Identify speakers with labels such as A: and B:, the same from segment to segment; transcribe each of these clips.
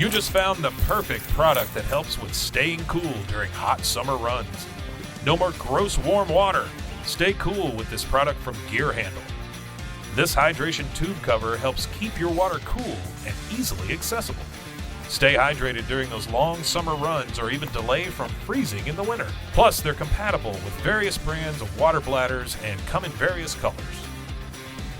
A: You just found the perfect product that helps with staying cool during hot summer runs. No more gross warm water. Stay cool with this product from Gear Handle. This hydration tube cover helps keep your water cool and easily accessible. Stay hydrated during those long summer runs or even delay from freezing in the winter. Plus, they're compatible with various brands of water bladders and come in various colors.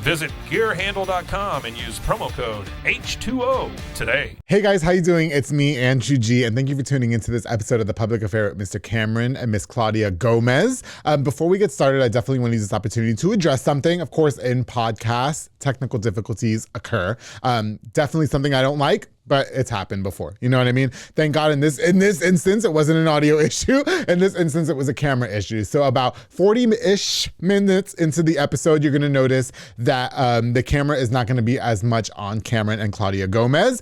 A: Visit gearhandle.com and use promo code H2O today.
B: Hey guys, how you doing? It's me, Andrew G, and thank you for tuning into this episode of The Public Affair with Mr. Cameron and Miss Claudia Gomez. Before we get started, I definitely want to use this opportunity to address something. Of course, in podcasts, technical difficulties occur. Definitely something I don't like, but it's happened before. You know what I mean? Thank God in this instance, it wasn't an audio issue. In this instance, it was a camera issue. So about 40-ish minutes into the episode, you're going to notice that the camera is not going to be as much on Cameron and Claudia Gomez.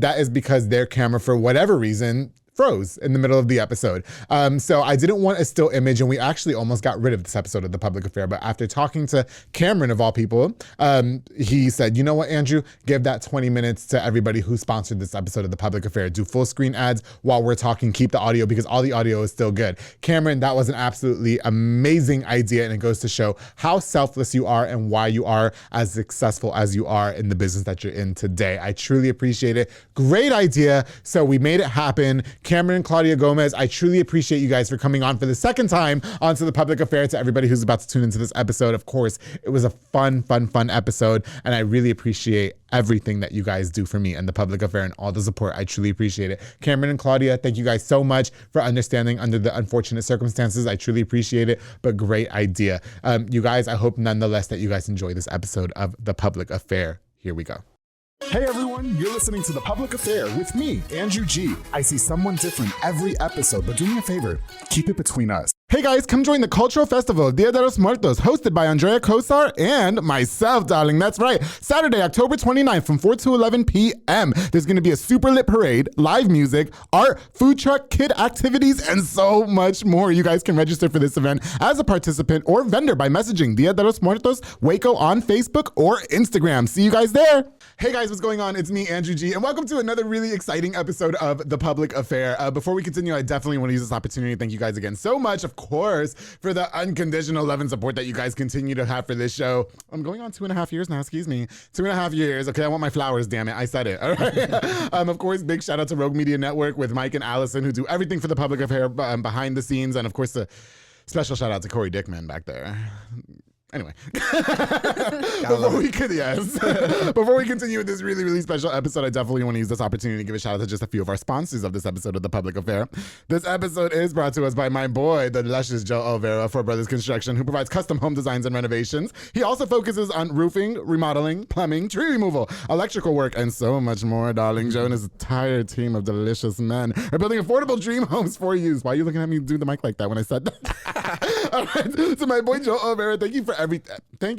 B: That is because their camera, for whatever reason, froze in the middle of the episode. So I didn't want a still image, and we actually almost got rid of this episode of The Public Affair. But after talking to Cameron, of all people, he said, you know what, Andrew, give that 20 minutes to everybody who sponsored this episode of The Public Affair. Do full screen ads while we're talking, keep the audio because all the audio is still good. Cameron, that was an absolutely amazing idea, and it goes to show how selfless you are and why you are as successful as you are in the business that you're in today. I truly appreciate it. Great idea. So we made it happen. Cameron and Claudia Gomez, I truly appreciate you guys for coming on for the second time onto The Public Affair. To everybody who's about to tune into this episode, of course, it was a fun episode, and I really appreciate everything that you guys do for me and The Public Affair and all the support. I truly appreciate it. Cameron and Claudia, thank you guys so much for understanding under the unfortunate circumstances. I truly appreciate it, but great idea. You guys, I hope nonetheless that you guys enjoy this episode of The Public Affair. Here we go.
C: Hey everyone, you're listening to The Public Affair with me, Andrew G. I see someone different every episode, but do me a favor, keep it between us.
B: Hey guys, come join the cultural festival Dia de los Muertos, hosted by Andrea Kosar and myself, darling. That's right. Saturday, October 29th from 4 to 11 p.m. There's going to be a super lit parade, live music, art, food truck, kid activities, and so much more. You guys can register for this event as a participant or vendor by messaging Dia de los Muertos Waco on Facebook or Instagram. See you guys there. Hey guys, what's going on? It's me, Andrew G, and welcome to another really exciting episode of The Public Affair. Before we continue, I definitely want to use this opportunity to thank you guys again so much, of course, for the unconditional love and support that you guys continue to have for this show. I'm going on 2.5 years now, excuse me. 2.5 years. Okay, I want my flowers, damn it. I said it, all right? Of course, big shout out to Rogue Media Network with Mike and Allison, who do everything for The Public Affair behind the scenes, and of course, the special shout out to Corey Dickman back there. Anyway, before we continue with this really, really special episode, I definitely want to use this opportunity to give a shout out to just a few of our sponsors of this episode of The Public Affair. This episode is brought to us by my boy, the luscious Joe Olvera for Brothers Construction, who provides custom home designs and renovations. He also focuses on roofing, remodeling, plumbing, tree removal, electrical work, and so much more, darling. Joe and his entire team of delicious men are building affordable dream homes for you. Why are you looking at me do the mic like that when I said that? All right, so my boy Joe Olvera, thank you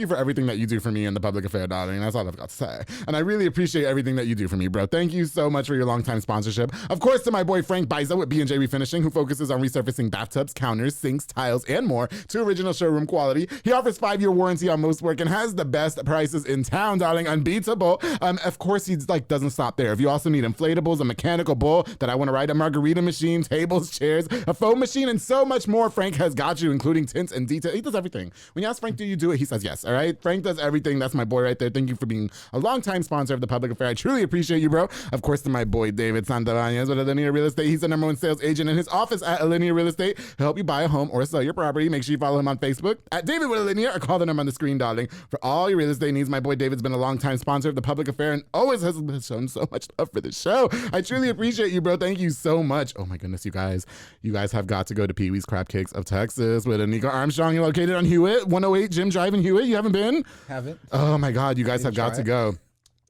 B: for everything that you do for me in The Public Affair, darling. That's all I've got to say. And I really appreciate everything that you do for me, bro. Thank you so much for your longtime sponsorship. Of course, to my boy Frank Biza with B&J Refinishing, who focuses on resurfacing bathtubs, counters, sinks, tiles, and more to original showroom quality. He offers 5-year warranty on most work and has the best prices in town, darling. Unbeatable. Of course, he doesn't stop there. If you also need inflatables, a mechanical bull that I want to ride, a margarita machine, tables, chairs, a foam machine, and so much more, Frank has got you, including tints and detail. He does everything. When you ask Frank, do you do it? He says yes, all right? Frank does everything. That's my boy right there. Thank you for being a longtime sponsor of The Public Affair. I truly appreciate you, bro. Of course, to my boy David Santabanez with Alinea Real Estate. He's the #1 sales agent in his office at Alinea Real Estate. He'll help you buy a home or sell your property. Make sure you follow him on Facebook at David with Alinea or call the number on the screen, darling. For all your real estate needs, my boy David's been a longtime sponsor of The Public Affair and always has shown so much love for the show. I truly appreciate you, bro. Thank you so much. Oh my goodness, you guys. You guys have got to go to Pee Wee's Crab Cakes of Texas with Anika Armstrong. You're located on Hewitt, 108 Jim Drive in Hewitt. You haven't been?
D: Haven't.
B: Oh my God, you guys have got to go.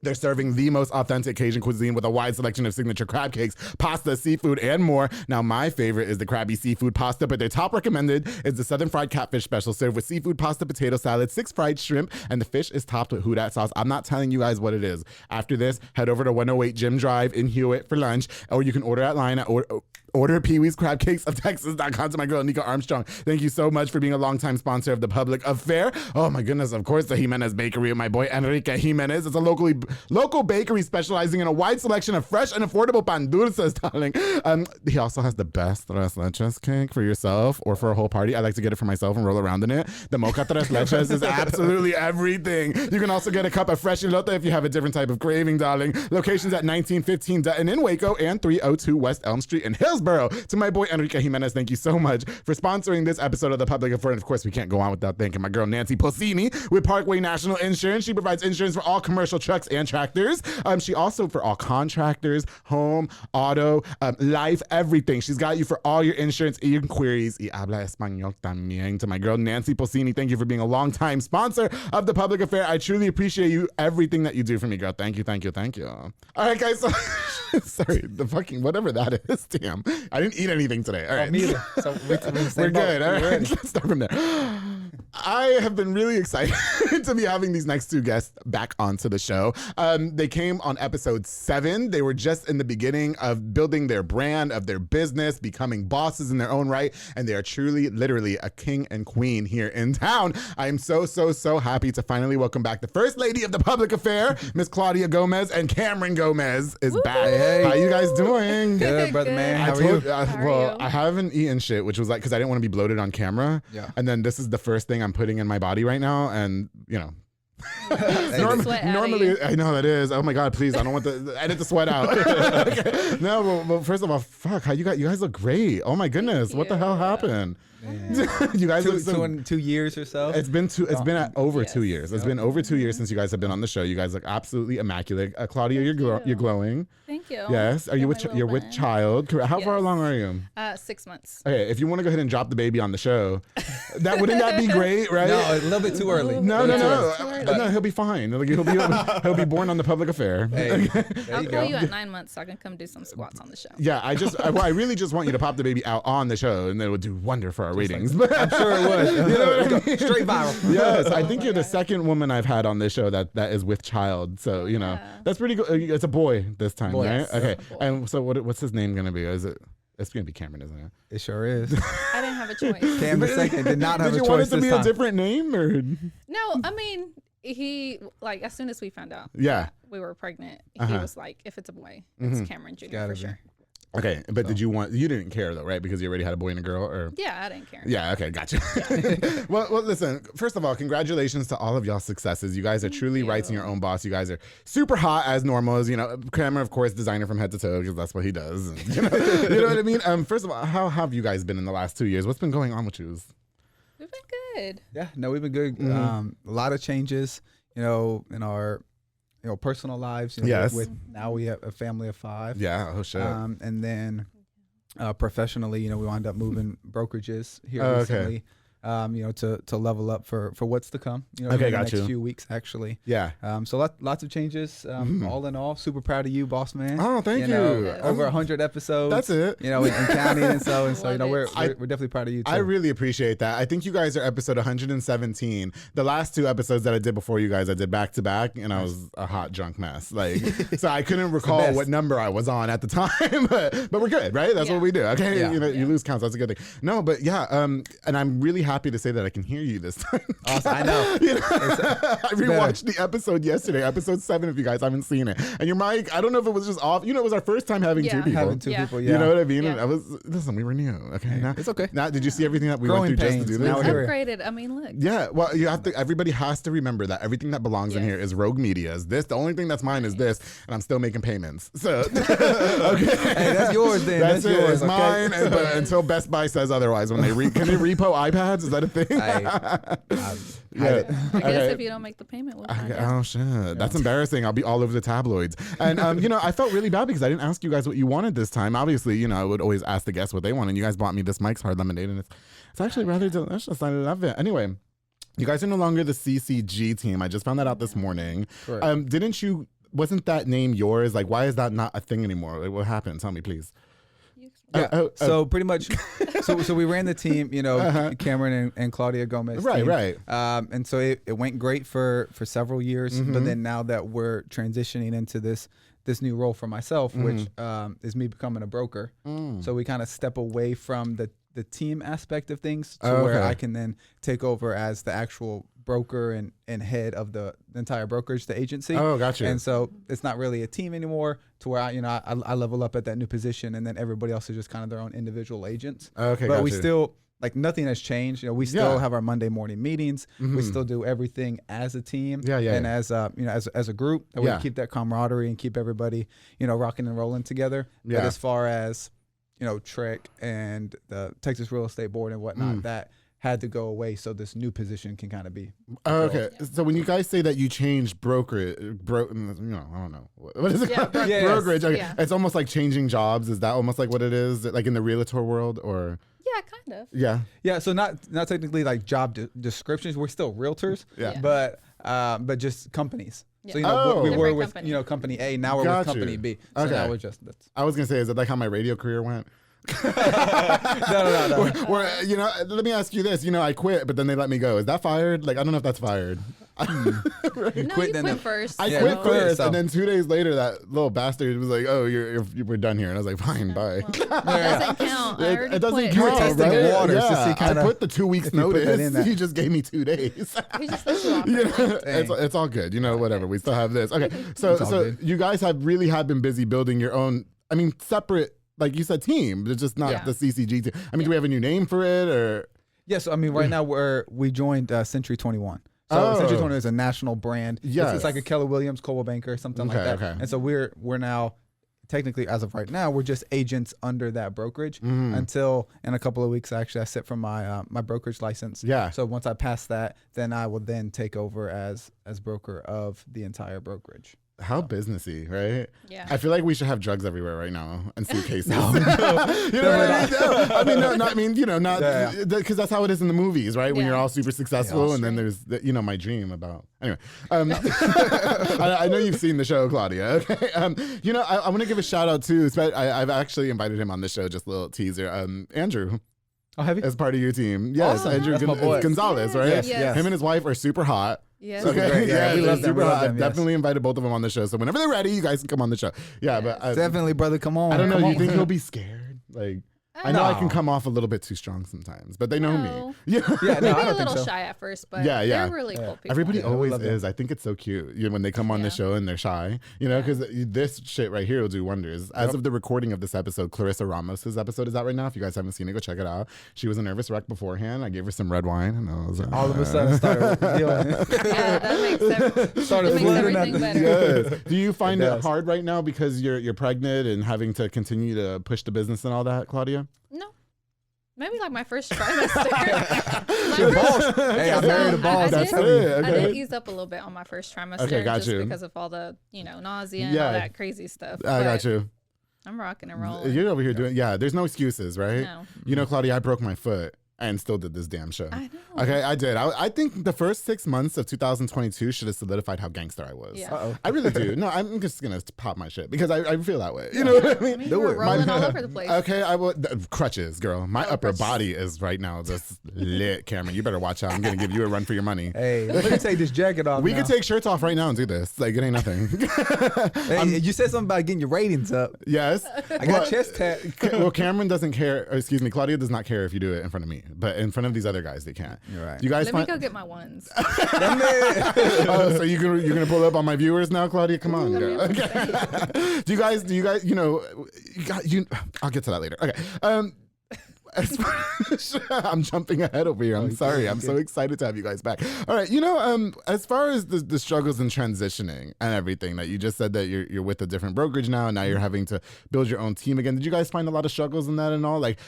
B: They're serving the most authentic Cajun cuisine with a wide selection of signature crab cakes, pasta, seafood, and more. Now, my favorite is the crabby seafood pasta, but their top recommended is the Southern Fried Catfish Special, served with seafood pasta, potato salad, 6 fried shrimp, and the fish is topped with Houdat sauce. I'm not telling you guys what it is. After this, head over to 108 Jim Drive in Hewitt for lunch, or you can order at line at Order Pee-wee's Crab Cakes of Texas.com to my girl, Nika Armstrong. Thank you so much for being a longtime sponsor of The Public Affair. Oh my goodness, of course, the Jimenez Bakery with my boy Enrique Jimenez. It's a local bakery specializing in a wide selection of fresh and affordable pan dulces, darling. He also has the best tres leches cake for yourself or for a whole party. I like to get it for myself and roll around in it. The mocha tres leches is absolutely everything. You can also get a cup of fresh elote if you have a different type of craving, darling. Locations at 1915 Dutton in Waco and 302 West Elm Street in Hillsborough. To my boy Enrique Jimenez, thank you so much for sponsoring this episode of The Public Affair. And of course, we can't go on without thanking my girl Nancy Pulsini with Parkway National Insurance. She provides insurance for all commercial trucks and tractors. She also for all contractors, home, auto, life, everything. She's got you for all your insurance inquiries. Y habla español también. To my girl Nancy Pulsini, thank you for being a longtime sponsor of The Public Affair. I truly appreciate you, everything that you do for me, girl. Thank you, thank you, thank you. All right, guys. So, sorry, the fucking whatever that is. Damn. I didn't eat anything today. All right.
D: Me either. So
B: we're good. All right. Let's start from there. I have been really excited to be having these next two guests back onto the show. They came on episode 7. They were just in the beginning of building their brand, of their business, becoming bosses in their own right, and they are truly, literally a king and queen here in town. I am so happy to finally welcome back the first lady of The Public Affair, Miss Claudia Gomez, and Cameron Gomez is back.
D: Hey.
B: How you guys doing?
D: Good, brother, man. How are you?
B: I haven't eaten shit, which was like, because I didn't want to be bloated on camera.
D: Yeah.
B: And then this is the first thing I'm putting in my body right now. And, you know, normally, I know that is. Oh my God, please. I don't want to edit the sweat out. Okay. No, well, first of all, fuck, how you guys look great. Oh my goodness. What the hell happened? You guys look
D: 2 years or so.
B: It's been over 2 years. It's been over 2 years since you guys have been on the show. You guys look absolutely immaculate. Claudia, you're glowing.
E: Thank you.
B: Yes. Are you with child? How far along are you?
E: 6 months.
B: Okay, if you want to go ahead and drop the baby on the show, wouldn't that be great, right?
D: No, a little bit too early.
B: No. He'll be fine. Like, he'll be born on The Public Affair.
D: Hey,
E: I'll call you at 9 months so I can come do some squats on the show.
B: Yeah, I really just want you to pop the baby out on the show, and it would do wonder for our ratings.
D: I'm sure it would.
B: You know what I mean?
D: Straight viral.
B: Yes, I think you're the second woman I've had on this show that is with child. So, you know, that's pretty good. It's a boy this time,
D: Boy.
B: right?
D: Yes.
B: Okay. And so what's his name going to be? It's going to be Cameron, isn't it?
D: It sure is.
E: I didn't have a choice.
D: Cam the second did not have a choice.
B: Did you want it to
D: this
B: be
D: time.
B: a different name? Or?
E: No, I mean, he, like, as soon as we found out we were pregnant, he was like, if it's a boy, it's Cameron Jr. for sure.
B: Okay, but you didn't care though, right? Because you already had a boy and a girl, or?
E: Yeah, I didn't care.
B: Yeah, okay, gotcha. Well, listen, first of all, congratulations to all of y'all's successes. You guys are truly writing your own boss. You guys are super hot as normal, as, you know, Cameron, of course, designer from head to toe, because that's what he does. And, you know what I mean? First of all, how have you guys been in the last 2 years? What's been going on with you?
E: We've been good.
D: Yeah, no, we've been good. A lot of changes, you know, in our personal lives. You know,
B: yes.
D: With now we have a family of 5.
B: Yeah. Oh shit.
D: And then professionally, you know, we wound up moving brokerages here recently. You know, to level up for what's to come. You know, in the next few weeks actually.
B: Yeah.
D: So lots of changes. All in all, super proud of you, boss man.
B: Oh, thank you.
D: Over 100 episodes.
B: That's it.
D: You know, in counting and so you know, we're definitely proud of you too.
B: I really appreciate that. I think you guys are episode 117. The last 2 episodes that I did before you guys, I did back to back, and I was a hot drunk mess. Like, so I couldn't recall what number I was on at the time. but we're good, right? That's what we do. Okay, you know, you lose counts. That's a good thing. No, but yeah, and I'm really happy to say that I can hear you this time.
D: Awesome. I know.
B: You know? I rewatched the episode yesterday, episode 7, if you guys haven't seen it. And your mic, I don't know if it was just off. You know, it was our first time having 2 people.
D: Having 2 people, yeah.
B: You know what I mean?
E: Yeah.
B: And I was, listen, we were new. Okay, now,
D: it's okay.
B: Now, did you see everything that we
D: Growing
B: went through
D: pains.
B: just to do this?
D: Now
E: It's
D: we're
E: upgraded. I mean, look.
B: Yeah, well, you have to. Everybody has to remember that everything that belongs in here is Rogue Media's. This, the only thing that's mine is this, and I'm still making payments. So, okay,
D: hey, that's yours then. That's
B: it.
D: yours.
B: It's mine. But until Best Buy says otherwise, when they can they repo iPads? Is that a thing?
E: I guess if you don't make the payment, we'll find out.
B: Oh shit, that's embarrassing. I'll be all over the tabloids. And you know, I felt really bad because I didn't ask you guys what you wanted this time. Obviously, you know, I would always ask the guests what they want, and you guys bought me this Mike's Hard Lemonade, and it's actually rather delicious. I love it. Anyway, you guys are no longer the CCG team. I just found that out this morning. Didn't you? Wasn't that name yours? Like, why is that not a thing anymore? Like, what happened? Tell me, please.
D: Yeah. So pretty much, so we ran the team, you know, Cameron and Claudia Gomez.
B: Right,
D: team.
B: right.
D: And so it went great for several years, but then now that we're transitioning into this this new role for myself, which is me becoming a broker. So we kind of step away from the team aspect of things to where I can then take over as the actual broker and head of the entire brokerage, the agency.
B: Oh, gotcha.
D: And so it's not really a team anymore, to where I level up at that new position, and then everybody else is just kind of their own individual agents.
B: Okay,
D: but
B: gotcha.
D: we still, like, nothing has changed. We still have our Monday morning meetings. We still do everything as a team. And as as a group, that we keep that camaraderie and keep everybody rocking and rolling together. But as far as Trek and the Texas Real Estate Board and whatnot, that had to go away, so this new position can kind of be.
B: Okay, so when you guys say that you changed brokerage, I don't know what is it? Brokerage. Okay.
E: Yeah.
B: It's almost like changing jobs. Is that almost like what it is, like in the realtor world, or?
E: Yeah, kind of.
B: Yeah.
D: So not technically like job descriptions. We're still realtors. But just companies.
E: Yeah.
D: So we were with
E: company.
D: Company A. Now we're with Company B. So now we're just.
B: I was gonna say, is it like how my radio career went?
D: No.
B: Let me ask you this. I quit, but then they let me go. Is that fired? Like, I don't know if that's fired.
E: No, you quit first.
B: I quit first, and then 2 days later, that little bastard was like, "Oh, we're done here," and I was like, "Fine, bye."
E: Well, it doesn't count.
B: It doesn't
E: quit.
B: count.
D: You were testing the waters to see
B: I put the 2 weeks notice. He just gave me 2 days.
E: He just let you off.
B: It's all good. Whatever. We still have this. Okay, so you guys have been busy building your own. I mean, separate. Like you said, team. It's just not the CCG team. I mean, do we have a new name for it, or?
D: Yes. I mean, right now we joined Century 21. So Century 21 is a national brand.
B: Yes.
D: It's like a Keller Williams, Coldwell Banker, something like that.
B: Okay.
D: And so we're now, technically, as of right now, we're just agents under that brokerage until in a couple of weeks. Actually, I sit for my my brokerage license.
B: Yeah.
D: So once I pass that, then I will then take over as broker of the entire brokerage.
B: How businessy, right?
E: Yeah.
B: I feel like we should have drugs everywhere right now and suitcases. No. You know what I mean? No. I mean, not because that's how it is in the movies, right? When you're all super successful, and then there's my dream about. Anyway, I know you've seen the show, Claudia. Okay, I want to give a shout out too. I've actually invited him on the show. Just a little teaser. Andrew.
D: Oh, have you?
B: As part of your team, yes, Andrew Gonzalez, right?
E: Yes.
B: Him and his wife are super hot.
E: Yes.
B: Okay.
D: Yeah, we love them.
B: I've definitely invited both of them on the show. So whenever they're ready, you guys can come on the show. Yeah, but
D: Definitely, brother. Come on.
B: I don't know.
D: Come
B: You
D: on.
B: think he'll be scared? Like, I know I can come off a little bit too strong sometimes, but they know me.
D: Yeah, no,
E: Maybe
D: I
E: a
D: don't think
E: little
D: so.
E: shy at first, but
B: they're
E: really cool people.
B: Everybody always
D: love
B: is. I think it's so cute when they come on the show and they're shy, because this shit right here will do wonders. As of the recording of this episode, Clarissa Ramos's episode is out right now. If you guys haven't seen it, go check it out. She was a nervous wreck beforehand. I gave her some red wine, and I was
D: all of a sudden started dealing.
E: Yeah, that makes everything better.
B: Yes. Do you find it hard right now because you're pregnant and having to continue to push the business and all that, Claudia?
E: No. Maybe like my first trimester.
D: You're a boss. Hey, I'm married to boss.
B: That's it.
E: I did ease up a little bit on my first trimester.
B: Okay, got
E: just
B: you.
E: because of all the, nausea and all that crazy stuff.
B: I got you.
E: I'm rocking and rolling.
B: You're over here doing, there's no excuses, right?
E: No.
B: Claudia, I broke my foot and still did this damn show.
E: I know.
B: Okay, I did. I think the first 6 months of 2022 should have solidified how gangster I was.
E: Yeah.
B: I really do. No, I'm just going to pop my shit because I feel that way. You know what I mean?
E: You were rolling all over the place.
B: Okay, I will. Crutches, girl. My upper body is right now just lit, Cameron. You better watch out. I'm going to give you a run for your money.
D: Hey, let me take this jacket off.
B: We could take shirts off right now and do this. Like, it ain't nothing.
D: Hey, you said something about getting your ratings up.
B: Yes.
D: I got chest tat.
B: Well, Cameron doesn't care. Excuse me, Claudia does not care if you do it in front of me, but in front of these other guys, they can't.
D: You're right.
B: You guys
E: Let me go get my ones.
B: So you're gonna pull up on my viewers now, Claudia? Come on, girl. Okay. Do you guys? I'll get to that later. Okay. I'm jumping ahead over here. I'm sorry. I'm so excited to have you guys back. All right. As far as the struggles in transitioning and everything that you just said that you're with a different brokerage now, and now you're having to build your own team again. Did you guys find a lot of struggles in that and all? Like,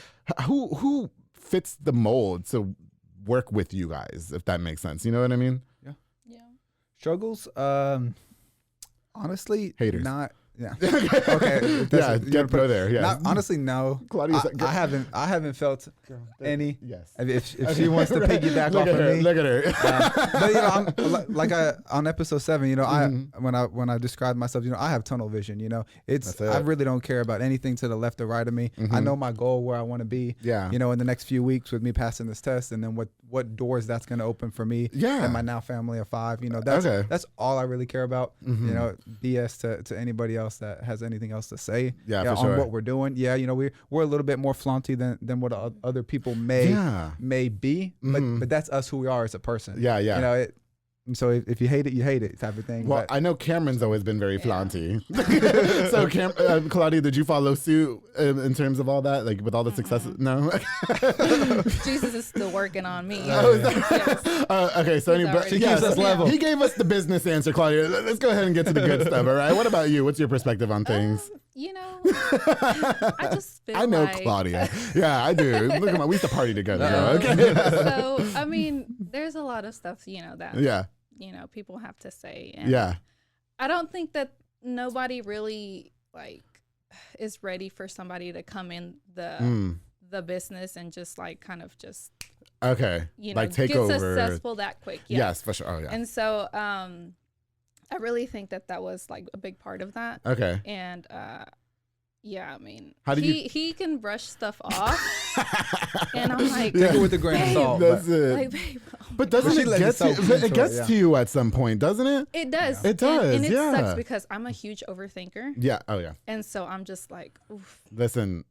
B: who fits the mold to work with you guys, if that makes sense? You know what I mean?
E: Yeah.
D: Struggles? Honestly,
B: haters.
D: Not. Yeah. Okay.
B: Yeah. Go there. Yeah.
D: Honestly, no.
B: Claudia's
D: I haven't felt any.
B: Yes.
D: If she wants to piggyback off
B: of
D: me,
B: look at her.
D: But on episode 7, when I described myself, I have tunnel vision. I really don't care about anything to the left or right of me. I know my goal, where I want to be.
B: Yeah.
D: In the next few weeks with me passing this test, and then what doors that's going to open for me.
B: Yeah.
D: And my now family of 5. That's all I really care about. BS to anybody else. else that has anything else to say
B: for
D: on what we're doing. Yeah, we're a little bit more flaunty than what other people may be, but that's us who we are as a person.
B: Yeah.
D: So if you hate it type of thing.
B: Well, I know Cameron's always been very flaunty. So Claudia, did you follow suit in terms of all that, like with all the success? No.
E: Jesus is still working on me.
B: Yes. Okay, so
D: she keeps us level.
B: He gave us the business answer, Claudia. Let's go ahead and get to the good stuff. All right. What about you? What's your perspective on things?
E: I just feel
B: I know Claudia. Yeah, I do. Look at we used to party together. Okay.
E: So I mean, there's a lot of stuff that people have to say. And I don't think that nobody really is ready for somebody to come in the business and just
B: take
E: get
B: over,
E: successful that quick.
B: Yes, for sure. Oh yeah.
E: And so I really think that was a big part of that.
B: Okay.
E: And I mean, he can brush stuff off, and I'm like,
D: take it with a grain of salt.
B: That's it.
E: Babe,
B: but doesn't it get to you? It gets to you at some point, doesn't it?
E: It does.
B: It does.
E: And it sucks because I'm a huge overthinker.
B: Yeah. Oh yeah.
E: And so I'm just like, oof.
B: Listen.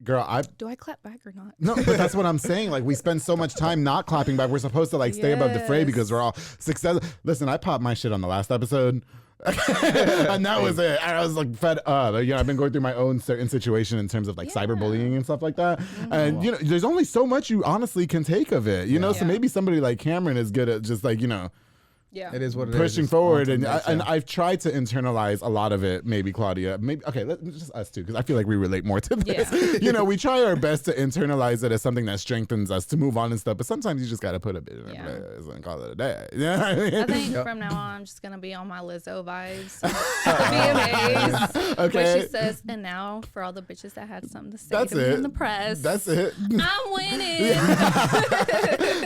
B: Girl,
E: do I clap back or not?
B: No, but that's what I'm saying. We spend so much time not clapping back. We're supposed to stay above the fray because we're all successful. Listen, I popped my shit on the last episode. And that was it. I was fed up. I've been going through my own certain situation in terms of cyberbullying and stuff like that. Mm-hmm. And there's only so much you honestly can take of it. So maybe somebody like Cameron is good at just
D: it is what it
B: pushing forward, and I've tried to internalize a lot of it. Maybe Claudia, let's just us two, because I feel like we relate more to this. Yeah. We try our best to internalize it as something that strengthens us to move on and stuff. But sometimes you just got to put a bit in place and call it a day.
E: I think from now on, I'm just gonna be on my Lizzo vibes. VMAs,
B: okay.
E: Where she says, "And now for all the bitches that had something to say to me in the press,
B: that's it.
E: I'm winning."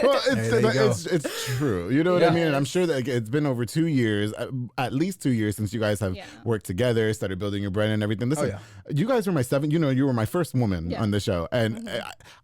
B: Well, it's true. You know what I mean? And I'm sure that it's been over 2 years, at least 2 years since you guys have worked together, started building your brand and everything. Listen, you guys were my you were my first woman on the show. And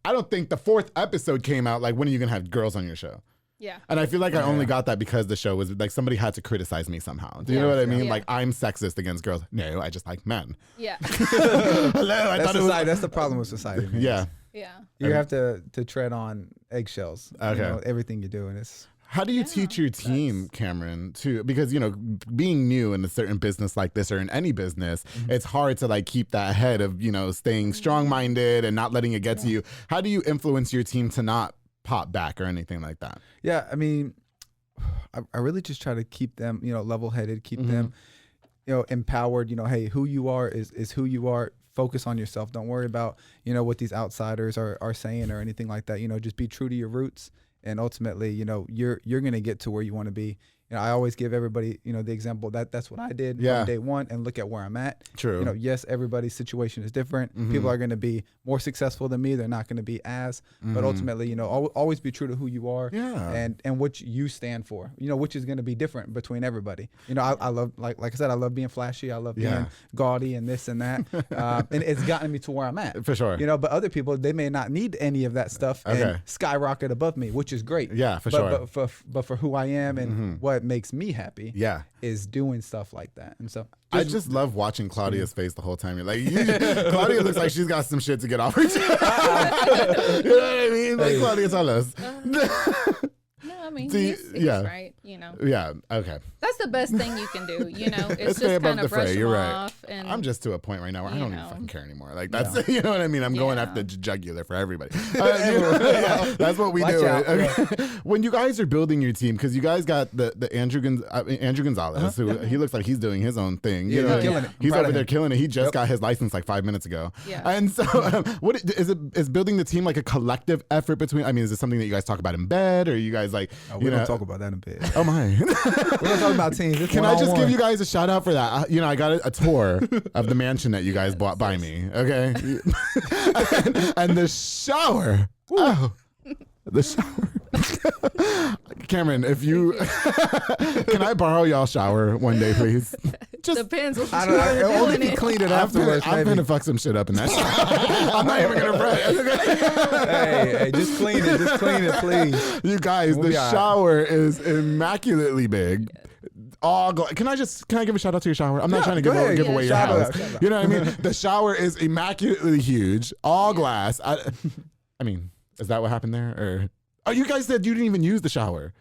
B: I don't think the 4th episode came out when are you going to have girls on your show?
E: Yeah.
B: And I feel like I only got that because the show was somebody had to criticize me somehow. Do you know what I mean? I'm sexist against girls. No, I just like men.
E: Yeah.
B: Hello,
D: that's the problem with society. Man.
B: Yeah.
E: Yeah.
D: You have to tread on eggshells.
B: Okay.
D: Everything you do, and it's.
B: How do you teach your team, Cameron, because, being new in a certain business like this or in any business, it's hard to keep that head of, staying strong-minded and not letting it get to you. How do you influence your team to not pop back or anything like that?
D: Yeah, I mean, I really just try to keep them, level-headed, keep them, empowered. Hey, who you are is who you are. Focus on yourself. Don't worry about, what these outsiders are saying or anything like that. Just be true to your roots. And ultimately, you're going to get to where you want to be. I always give everybody, the example that's what I did on day one, and look at where I'm at.
B: True.
D: Yes, everybody's situation is different. People are going to be more successful than me. They're not going to be as, but ultimately, always be true to who you are and what you stand for, which is going to be different between everybody. I love, like I said, I love being flashy. I love being gaudy and this and that. And it's gotten me to where I'm at.
B: For sure.
D: But other people, they may not need any of that stuff and skyrocket above me, which is great.
B: Yeah, for sure.
D: But for who I am and what makes me happy is doing stuff like that. And so
B: I just love watching Claudia's face the whole time. You're Claudia looks like she's got some shit to get off her chest. You know what I mean? Claudia, tell us.
E: No, I mean, he's right,
B: Yeah, okay.
E: That's the best thing you can do, It's just kind of brush them off. And,
B: I'm just to a point right now where I don't even fucking care anymore. That's, you know what I mean? I'm going after the jugular for everybody. That's what we do. Okay. When you guys are building your team, because you guys got the Andrew Gonzalez, who he looks like he's doing his own thing.
D: Killing it.
B: He's over there killing it. He just got his license 5 minutes ago.
E: Yeah.
B: And so what is building the team a collective effort between, is it something that you guys talk about in bed, or you guys
D: we don't talk about that in bed.
B: Oh my.
D: We don't talk about teams.
B: Can I just give you guys a shout out for that? I got a tour of the mansion that you guys bought by me. Okay. and the shower. Oh, the shower. Cameron, if you can I borrow y'all shower one day, please?
E: Just depends. I don't know.
D: Clean it afterwards.
B: I'm gonna fuck some shit up in that shower. I'm not even gonna fret.
D: Hey, just clean it, please.
B: You guys, the shower is immaculately big. Can I give a shout out to your shower? I'm not trying to give away your house. You know what I mean? The shower is immaculately huge, all glass. I mean, is that what happened there? Or you guys said you didn't even use the shower.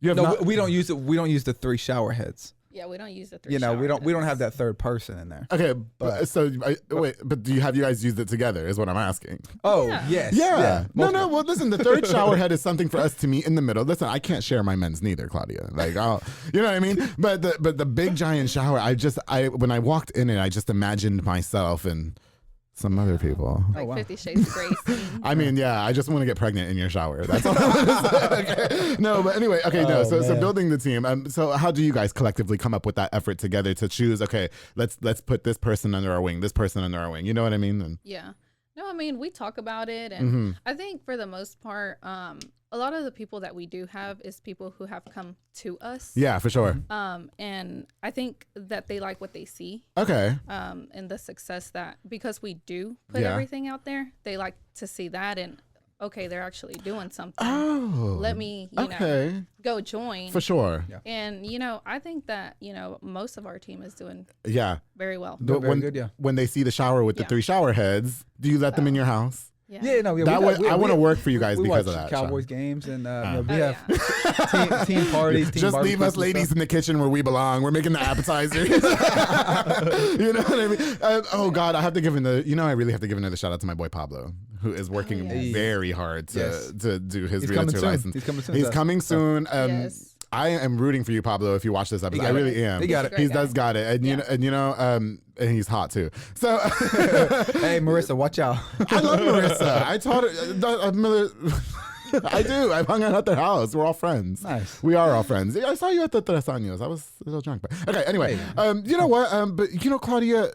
D: We don't use it. We don't use the 3 shower heads.
E: Yeah, we don't use the 3 shower
D: we don't
E: heads.
D: have that third person in there.
B: Okay, but do you guys used it together is what I'm asking.
D: Oh, yes.
B: Yeah. No, well listen, the third shower head is something for us to meet in the middle. Listen, I can't share my men's neither, Claudia. Like, you know what I mean? But the big giant shower, when I walked in it, I just imagined myself and some other people.
E: Like 50 Shades of Grey.
B: I mean, yeah, I just want to get pregnant in your shower. That's all. Okay. No, but anyway, okay, So building the team. So how do you guys collectively come up with that effort together to choose? Okay, let's put this person under our wing, this person under our wing. You know what I mean?
E: Yeah. No, I mean, we talk about it, and I think for the most part, a lot of the people that we do have is people who have come to us.
B: Yeah, for sure.
E: And I think that they like what they see.
B: Okay.
E: And the success because we do put everything out there, they like to see that and okay, they're actually doing something.
B: Oh.
E: Let me, go join.
B: For sure.
E: Yeah. And, I think that, most of our team is doing very well.
D: Very good, yeah.
B: When they see the shower with the 3 shower heads, do you let them in your house?
E: Yeah.
B: I want to work for you guys because of that.
D: Cowboys games and we have team parties.
B: Just leave us ladies in the kitchen where we belong. We're making the appetizers. You know what I mean? Oh God, I have to give I really have to give another shout out to my boy Pablo, who is working very hard to do his realtor license. He's coming soon.
E: Yes.
B: I am rooting for you, Pablo, if you watch this episode. I really am.
D: He got it.
B: He does got it. And and he's hot too. So
D: hey, Marissa, watch out.
B: I love Marissa. I taught her. I do. I've hung out at their house. We're all friends.
D: Nice.
B: We are all friends. I saw you at the Tres Años. I was a little drunk. But okay, anyway. You know what? But Claudia,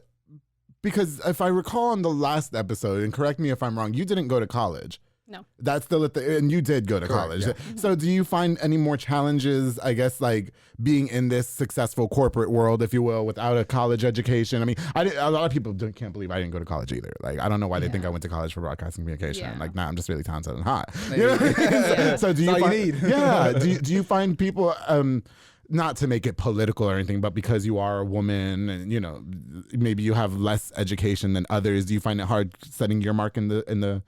B: because if I recall on the last episode, and correct me if I'm wrong, you didn't go to college.
E: No.
B: That's still and you did go to college. Yeah. So do you find any more challenges, I guess, like being in this successful corporate world, if you will, without a college education? I mean, a lot of people can't believe I didn't go to college either. Like, I don't know why they think I went to college for broadcasting communication. Yeah. Like, nah, I'm just really talented and hot. So do you find, do you find people, not to make it political or anything, but because you are a woman and, maybe you have less education than others, do you find it hard setting your mark in the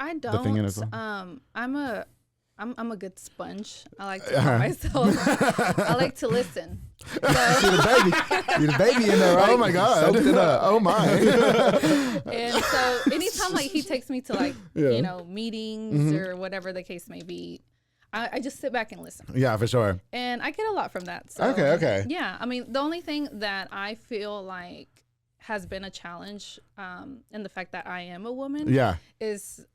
E: I don't. I'm a good sponge. I like to call myself. I like to listen. So.
D: You're the baby in there, right?
B: Oh my God!
D: Soaked it up.
B: Oh my!
E: And so anytime he takes me to meetings or whatever the case may be, I just sit back and listen.
B: Yeah, for sure.
E: And I get a lot from that. So,
B: okay.
E: Yeah, I mean, the only thing that I feel like has been a challenge in the fact that I am a woman is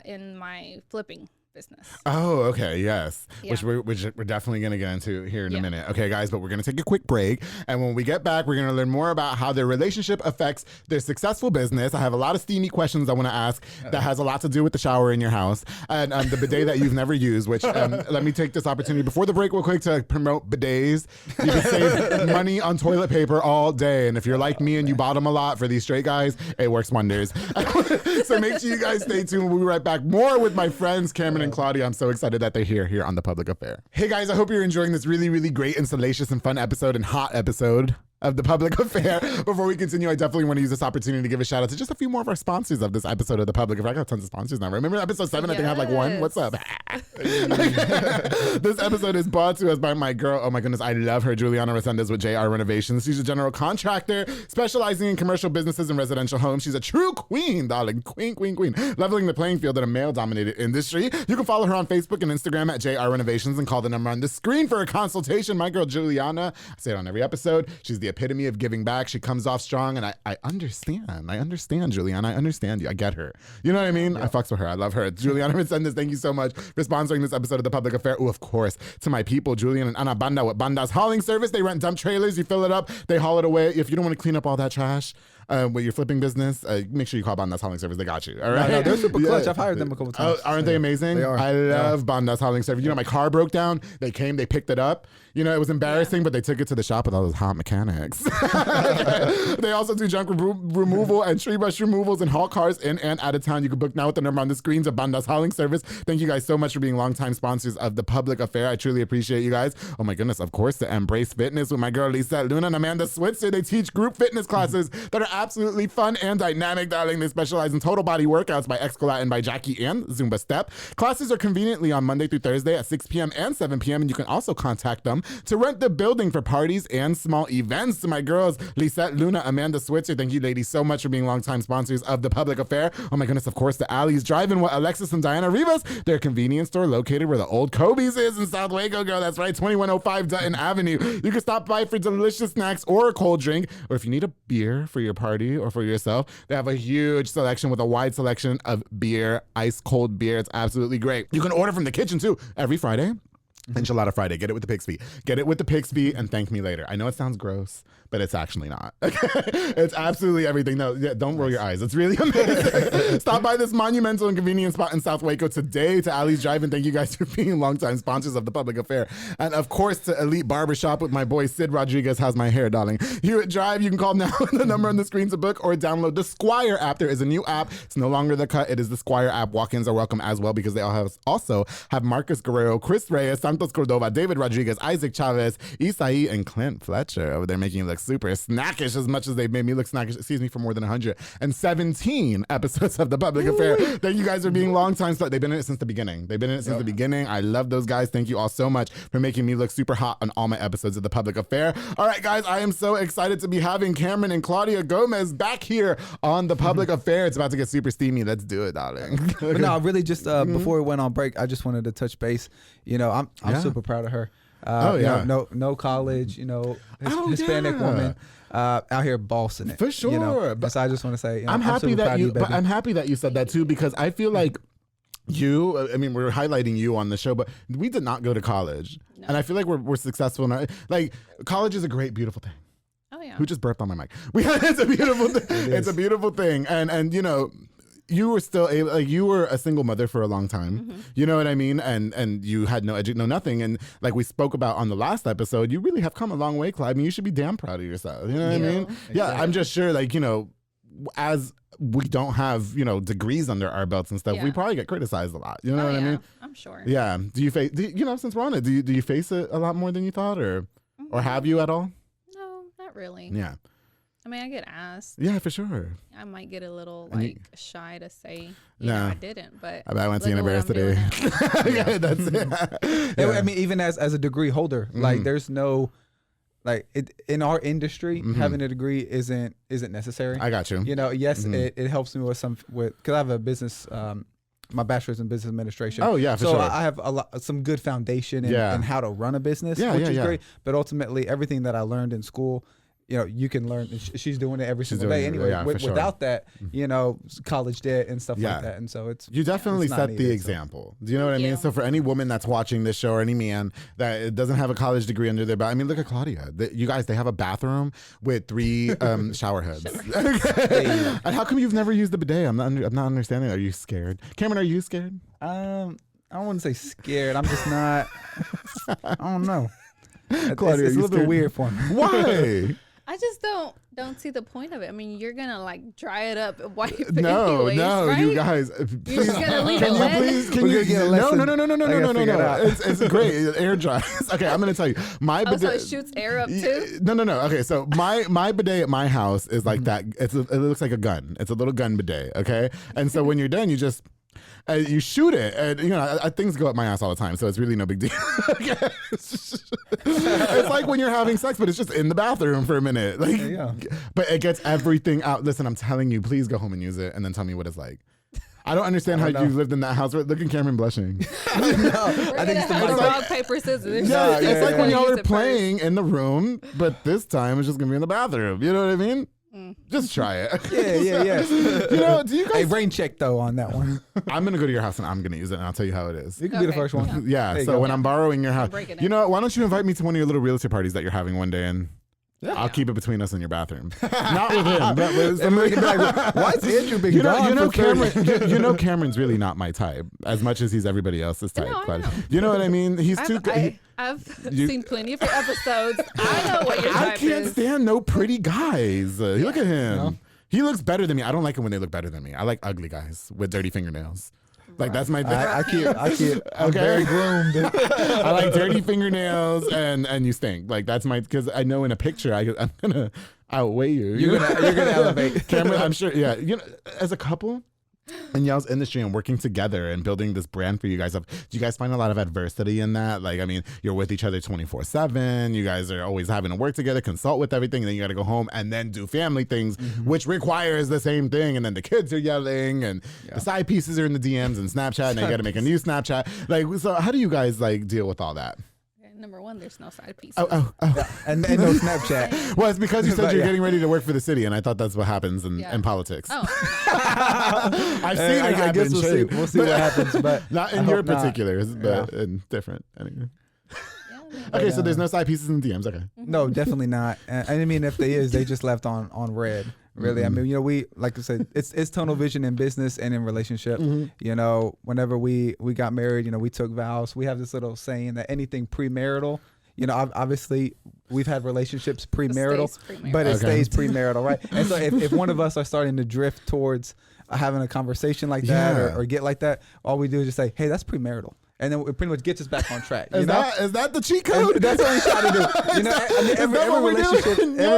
E: in my flipping business.
B: Oh, okay, yes. Yeah. Which we're definitely going to get into here in a minute. Okay, guys, but we're going to take a quick break. And when we get back, we're going to learn more about how their relationship affects their successful business. I have a lot of steamy questions I want to ask that has a lot to do with the shower in your house and the bidet that you've never used, which let me take this opportunity before the break real quick to promote bidets. You can save money on toilet paper all day. And if you're like me and you bottom a lot for these straight guys, it works wonders. So make sure you guys stay tuned. We'll be right back. More with my friends, Cameron and Claudia. I'm so excited that they're here on The Public Affair. Hey guys, I hope you're enjoying this really, really great and salacious and fun episode and hot episode of The Public Affair. Before we continue, I definitely want to use this opportunity to give a shout out to just a few more of our sponsors of this episode of The Public Affair. I got tons of sponsors now. Remember episode 7? Yes. I think I had like 1. What's up? This episode is brought to us by my girl. Oh my goodness, I love her, Juliana Resendez with JR Renovations. She's a general contractor specializing in commercial businesses and residential homes. She's a true queen, darling. Queen. Leveling the playing field in a male-dominated industry. You can follow her on Facebook and Instagram at JR Renovations and call the number on the screen for a consultation. My girl, Juliana, I say it on every episode. She's the epitome of giving back. She comes off strong, and I understand, Juliana. I understand you. I get her. You know what I mean? Yeah. I fucks with her. I love her. Juliana Resendez, thank you so much for sponsoring this episode of The Public Affair. Oh, of course, to my people, Julian and Ana Banda with Banda's hauling service. They rent dump trailers. You fill it up. They haul it away. If you don't want to clean up all that trash, with your flipping business, make sure you call Bandas Hauling Service. They got you. All right.
D: No, they're super clutch. I've hired them a couple times.
B: Oh, aren't they amazing?
D: They are.
B: I love Bandas Hauling Service. You know, my car broke down. They came, they picked it up. You know, it was embarrassing, but they took it to the shop with all those hot mechanics. They also do junk removal and tree brush removals and haul cars in and out of town. You can book now with the number on the screens of Bandas Hauling Service. Thank you guys so much for being longtime sponsors of the Public Affair. I truly appreciate you guys. Oh my goodness, of course, to Embrace Fitness with my girl Lisette Luna and Amanda Switzer. They teach group fitness classes that are absolutely fun and dynamic, darling. They specialize in total body workouts by Xcolat and by Jackie and Zumba Step. Classes are conveniently on Monday through Thursday at 6 p.m. and 7 p.m. And you can also contact them to rent the building for parties and small events. To my girls, Lisette Luna, Amanda Switzer, thank you ladies so much for being longtime sponsors of the Public Affair. Oh my goodness, of course, the Alley's Drive-In with Alexis and Diana Rivas. Their convenience store located where the old Kobe's is in South Waco, girl. That's right, 2105 Dutton Avenue. You can stop by for delicious snacks or a cold drink, or if you need a beer for your party or for yourself, they have a huge selection with a wide selection of beer, ice cold beer. It's absolutely great. You can order from the kitchen too every Friday. Enchilada Friday. Get it with the pig's feet. Get it with the pig's feet and thank me later. I know it sounds gross, but it's actually not. It's absolutely everything. No, yeah, don't roll your eyes. It's really amazing. Stop by this monumental and convenient spot in South Waco today to Alley's Drive-In. Thank you guys for being longtime sponsors of the Public Affair. And of course to Elite Barbershop with my boy Sid Rodriguez. How's my hair, darling? Hewitt Drive. You can call now the number on the screen to book or download the Squire app. There is a new app. It's no longer The Cut. It is the Squire app. Walk-ins are welcome as well because they also have Marcus Guerrero, Chris Reyes, Santos Cordova, David Rodriguez, Isaac Chavez, Isai, and Clint Fletcher over there making you look super snackish as much as they've made me look snackish, for more than 117 episodes of The Public Affair. Thank you guys for being longtime stars. They've been in it since the beginning. The beginning. I love those guys. Thank you all so much for making me look super hot on all my episodes of The Public Affair. All right, guys, I am so excited to be having Cameron and Claudia Gomez back here on The Public Affair. It's about to get super steamy. Let's do it, darling.
D: But no, really just before we went on break, I just wanted to touch base. You know, I'm super proud of her. No college, Hispanic woman out here bossing it.
B: For sure.
D: You know? But so I just want to say,
B: I'm happy that you said that too, because I feel like we're highlighting you on the show, but we did not go to college. No. And I feel like we're successful in our, like, college is a great, beautiful thing.
E: Oh yeah.
B: Who just burped on my mic? It's a beautiful thing. It's a beautiful thing. And you know, you were still able, like, you were a single mother for a long time. Mm-hmm. You know what I mean? And you had no nothing. And like we spoke about on the last episode, you really have come a long way, Clyde. I mean, you should be damn proud of yourself. You know what I mean? Exactly. Yeah, I'm just sure, like, you know, as we don't have, you know, degrees under our belts and stuff, we probably get criticized a lot. You know what I mean?
E: I'm sure.
B: Yeah. Do you face, since we're on it, do you face it a lot more than you thought, or have you at all?
E: No, not really.
B: Yeah.
E: I mean, I get asked.
B: Yeah, for sure.
E: I might get a little shy to say, I didn't, but
B: I went to university. Yeah, that's it.
D: Yeah. I mean, even as a degree holder, like there's no, like in our industry, having a degree isn't necessary.
B: I got you.
D: You know, yes, it helps me with because I have a business. My bachelor's in business administration.
B: Oh yeah, for
D: so
B: sure.
D: I have some good foundation in how to run a business, which is great. But ultimately, everything that I learned in school, you know, you can learn. She's doing it every single day anyway. Without that, you know, college debt and stuff like that. And so
B: you definitely set the example. Do you know what I mean? So for any woman that's watching this show, or any man that doesn't have a college degree under their belt, I mean, look at Claudia. You guys, they have a bathroom with 3 shower heads. And how come you've never used the bidet? I'm not understanding. Are you scared? Cameron, are you scared?
D: I don't want to say scared. I'm just not. I don't know.
B: Claudia,
D: it's a little bit weird for me.
B: Why?
E: I just don't see the point of it. I mean, you're gonna like dry it up and wipe it
B: No,
E: anyways, right?
B: you guys.
E: You're just gonna leave it wet?
B: Can you get a lesson? No. It's great. It air dries. Okay, I'm gonna tell you. My bidet.
E: So it shoots air up too?
B: No. Okay, so my bidet at my house is like that. It looks like a gun. It's a little gun bidet. Okay, and so when you're done, you just. You shoot it, and you know things go up my ass all the time, so it's really no big deal. It's like when you're having sex, but it's just in the bathroom for a minute. Like, but it gets everything out. Listen, I'm telling you, please go home and use it, and then tell me what it's like. I don't understand how you've lived in that house. Look at Cameron blushing.
E: I think it's the rock, paper, scissors.
B: Yeah, it's like when y'all are playing in the room, but this time it's just gonna be in the bathroom. You know what I mean? Just try it.
D: Yeah.
B: You know, do you guys...
D: Hey, rain check though on that one.
B: I'm going to go to your house and I'm going to use it and I'll tell you how it is.
D: You can be the first one.
B: Yeah, so when I'm borrowing your house, you know what, why don't you invite me to one of your little realtor parties that you're having one day and I'll keep it between us in your bathroom. Not with him. But with
D: somebody can be like, why is Andrew being
B: Cameron's really not my type as much as he's everybody else's type.
E: No, I know.
B: You know what I mean? He's too good.
E: I've seen plenty of your episodes. I know what your type is.
B: I can't stand no pretty guys. Look at him. No. He looks better than me. I don't like it when they look better than me. I like ugly guys with dirty fingernails. Like that's my thing.
D: I keep I'm very groomed.
B: I like dirty fingernails and you stink. Like that's my, because I know in a picture I'm gonna outweigh you.
D: You're gonna elevate.
B: Cameron, I'm sure. Yeah, you know, as a couple in y'all's industry and working together and building this brand for you guys, do you guys find a lot of adversity in that? Like, I mean, you're with each other 24/7. You guys are always having to work together, consult with everything, and then you got to go home and then do family things, which requires the same thing. And then the kids are yelling, and the side pieces are in the DMs and Snapchat, and you got to make a new Snapchat. Like, so how do you guys like deal with all that?
E: Number one, there's no side pieces.
B: Oh.
D: And no Snapchat.
B: Well, it's because you said you're getting ready to work for the city, and I thought that's what happens in politics.
E: Oh.
B: I've seen it happen.
D: I guess we'll see what happens, but
B: not in your particulars, but in different. Anyway. Okay, so there's no side pieces in DMs. Okay.
D: No, definitely not. And I mean, if there is, they just left on red. Really, I mean, you know, we, like I said, it's tunnel vision in business and in relationship. You know, whenever we got married, you know, we took vows. We have this little saying that anything premarital, you know, obviously we've had relationships premarital, but it stays premarital, right? And so if one of us are starting to drift towards having a conversation like that or get like that, all we do is just say, hey, that's premarital. And then it pretty much gets us back on track.
B: Is that the cheat code?
D: And that's what we try to do. You know, I mean, every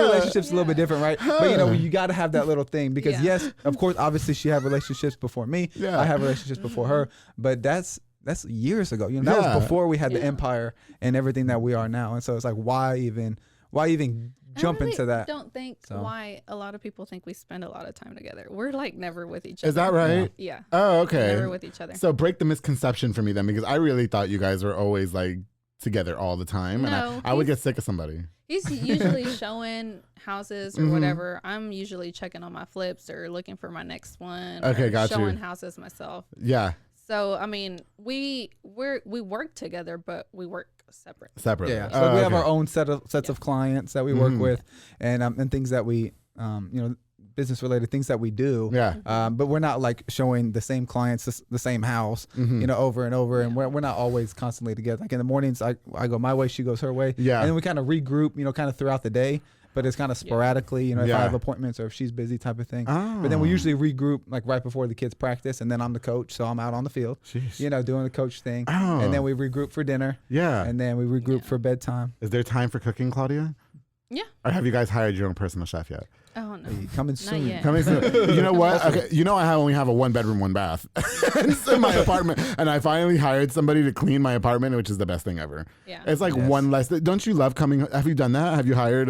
D: relationship's a little bit different, right? But you know, you got to have that little thing because yes, of course, obviously she had relationships before me. I have relationships before her, but that's years ago. You know, that was before we had the empire and everything that we are now. And so it's like, why even jump into that?
E: I don't think why a lot of people think we spend a lot of time together. We're like never with each other.
B: Is that right?
E: Yeah.
B: Oh, okay.
E: Never with each other.
B: So break the misconception for me then, because I really thought you guys were always like together all the time.
E: No,
B: and I would get sick of somebody.
E: He's usually showing houses or whatever. I'm usually checking on my flips or looking for my next one.
B: Okay, got
E: showing houses myself.
B: Yeah.
E: So I mean, we work together, but we work separate.
B: Yeah.
D: So we have our own sets of clients that we work with, and things that we, you know, business related things that we do.
B: Yeah.
D: But we're not like showing the same clients the same house, you know, over and over, and we're not always constantly together. Like in the mornings, I go my way, she goes her way.
B: Yeah.
D: And then we kind of regroup, you know, kind of throughout the day. But it's kind of sporadically, you know, if I have appointments or if she's busy type of thing. But then we usually regroup like right before the kids practice, and then I'm the coach, so I'm out on the field, you know, doing the coach thing. And then we regroup for dinner.
B: Yeah.
D: And then we regroup for bedtime.
B: Is there time for cooking, Claudia?
E: Yeah.
B: Or have you guys hired your own personal chef yet?
E: Oh no,
D: coming soon.
E: Not yet.
B: Coming soon. You know what? Okay, you know I only have a 1-bedroom, 1-bath in my apartment, and I finally hired somebody to clean my apartment, which is the best thing ever.
E: Yeah,
B: it's like one less. Don't you love coming? Have you done that? Have you hired?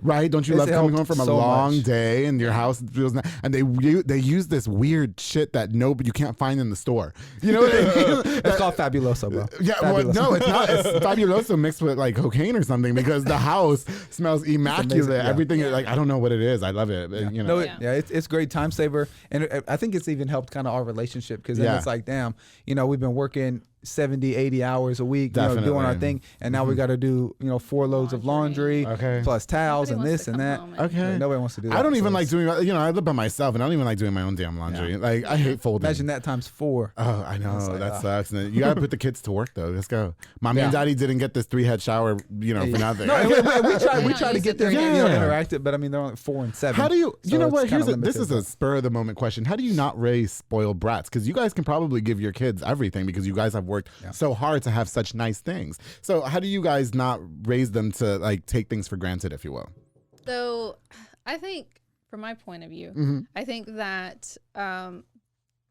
B: Right? Don't you love coming home from a long day and your house feels? And they use this weird shit that you can't find in the store. You know what I mean?
D: It's called Fabuloso, bro.
B: Yeah, well, no, it's not. It's Fabuloso mixed with like cocaine or something, because the house smells immaculate. Everything, like I don't know what it is. I love it. You know.
D: It's great, time saver, and I think it's even helped kind of our relationship, because then it's like, damn, you know, we've been working 70, 80 hours a week, you know, doing our thing, and now we got to do, you know, 4 loads of laundry, plus towels and this and that. Nobody wants to do that.
B: I don't even like doing, you know, I live by myself, and I don't even like doing my own damn laundry. Like I hate folding.
D: Imagine that times 4.
B: Oh, I know, like, that sucks. And you gotta put the kids to work though. Let's go. Mommy and Daddy didn't get this 3-head shower, you know, for nothing.
D: No, we try to get them, you know, interactive, but I mean they're only 4 and 7.
B: How do you? You know what? This is a spur of the moment question. How do you not raise spoiled brats? Because you guys can probably give your kids everything, because you guys have worked so hard to have such nice things. So how do you guys not raise them to like take things for granted, if you will?
E: So I think from my point of view, I think that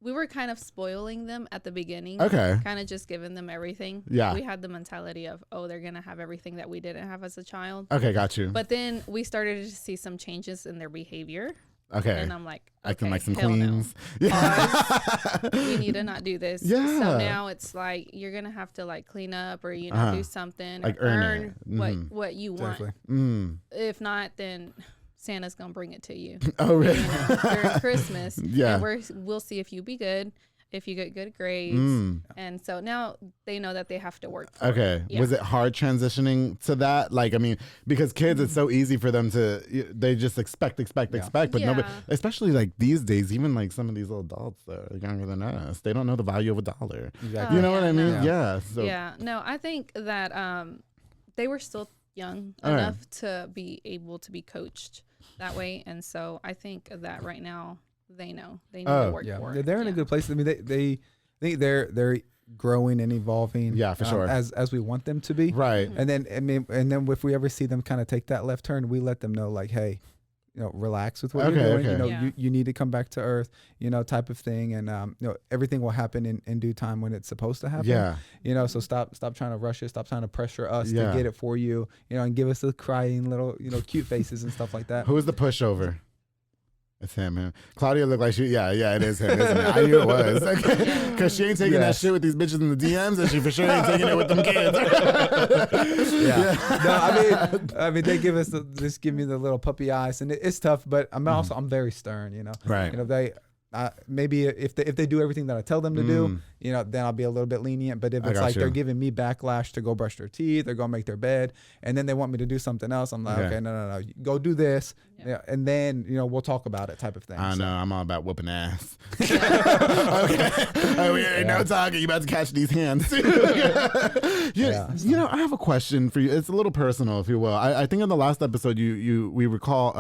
E: we were kind of spoiling them at the beginning.
B: Okay.
E: Kind of just giving them everything.
B: Yeah.
E: We had the mentality of, oh, they're going to have everything that we didn't have as a child.
B: Okay, got you.
E: But then we started to see some changes in their behavior.
B: Okay.
E: And I'm like,
B: acting like some queens.
E: No. Yeah. We need to not do this.
B: Yeah.
E: So now it's like you're gonna have to like clean up, or you know, do something,
B: like
E: or earn what you want.
B: Mm.
E: If not, then Santa's gonna bring it to you.
B: Oh, really?
E: You know, during Christmas.
B: Yeah.
E: And we'll see if you be good. if you get good grades. And so now they know that they have to work for
B: okay.
E: it. Yeah.
B: Was it hard transitioning to that? Like, I mean, because kids, it's so easy for them to, they just expect, but nobody, especially like these days, even like some of these little adults that are younger than us, they don't know the value of $1. Exactly. You know what I mean? Yeah. So.
E: Yeah. No, I think that they were still young enough to be able to be coached that way. And so I think that right now they know to work for it.
D: They're in a good place. I mean, they're growing and evolving.
B: Yeah, for sure.
D: As we want them to be.
B: Right.
D: And then if we ever see them kind of take that left turn, we let them know like, hey, relax with what you're doing.
B: Okay.
D: You need to come back to earth, type of thing. And, everything will happen in due time when it's supposed to happen.
B: Yeah.
D: So stop trying to rush it. Stop trying to pressure us to get it for you, and give us the crying little, cute faces and stuff like that.
B: Who is the pushover? It's him. Claudia looked like she, it is him, isn't it? I knew it was. Because she ain't taking that shit with these bitches in the DMs, and she for sure ain't taking it with them kids.
D: No, I mean, they just give me the little puppy eyes, and it's tough, but I'm very stern,
B: Right.
D: They, maybe if they do everything that I tell them to do, then I'll be a little bit lenient. But if it's like they're giving me backlash to go brush their teeth, they're going to make their bed, and then they want me to do something else, I'm like, okay, no, go do this, and then we'll talk about it, type of thing.
B: I know, I'm all about whooping ass. Okay, we ain't no talking. You about to catch these hands. I have a question for you. It's a little personal, if you will. I think in the last episode, we recall.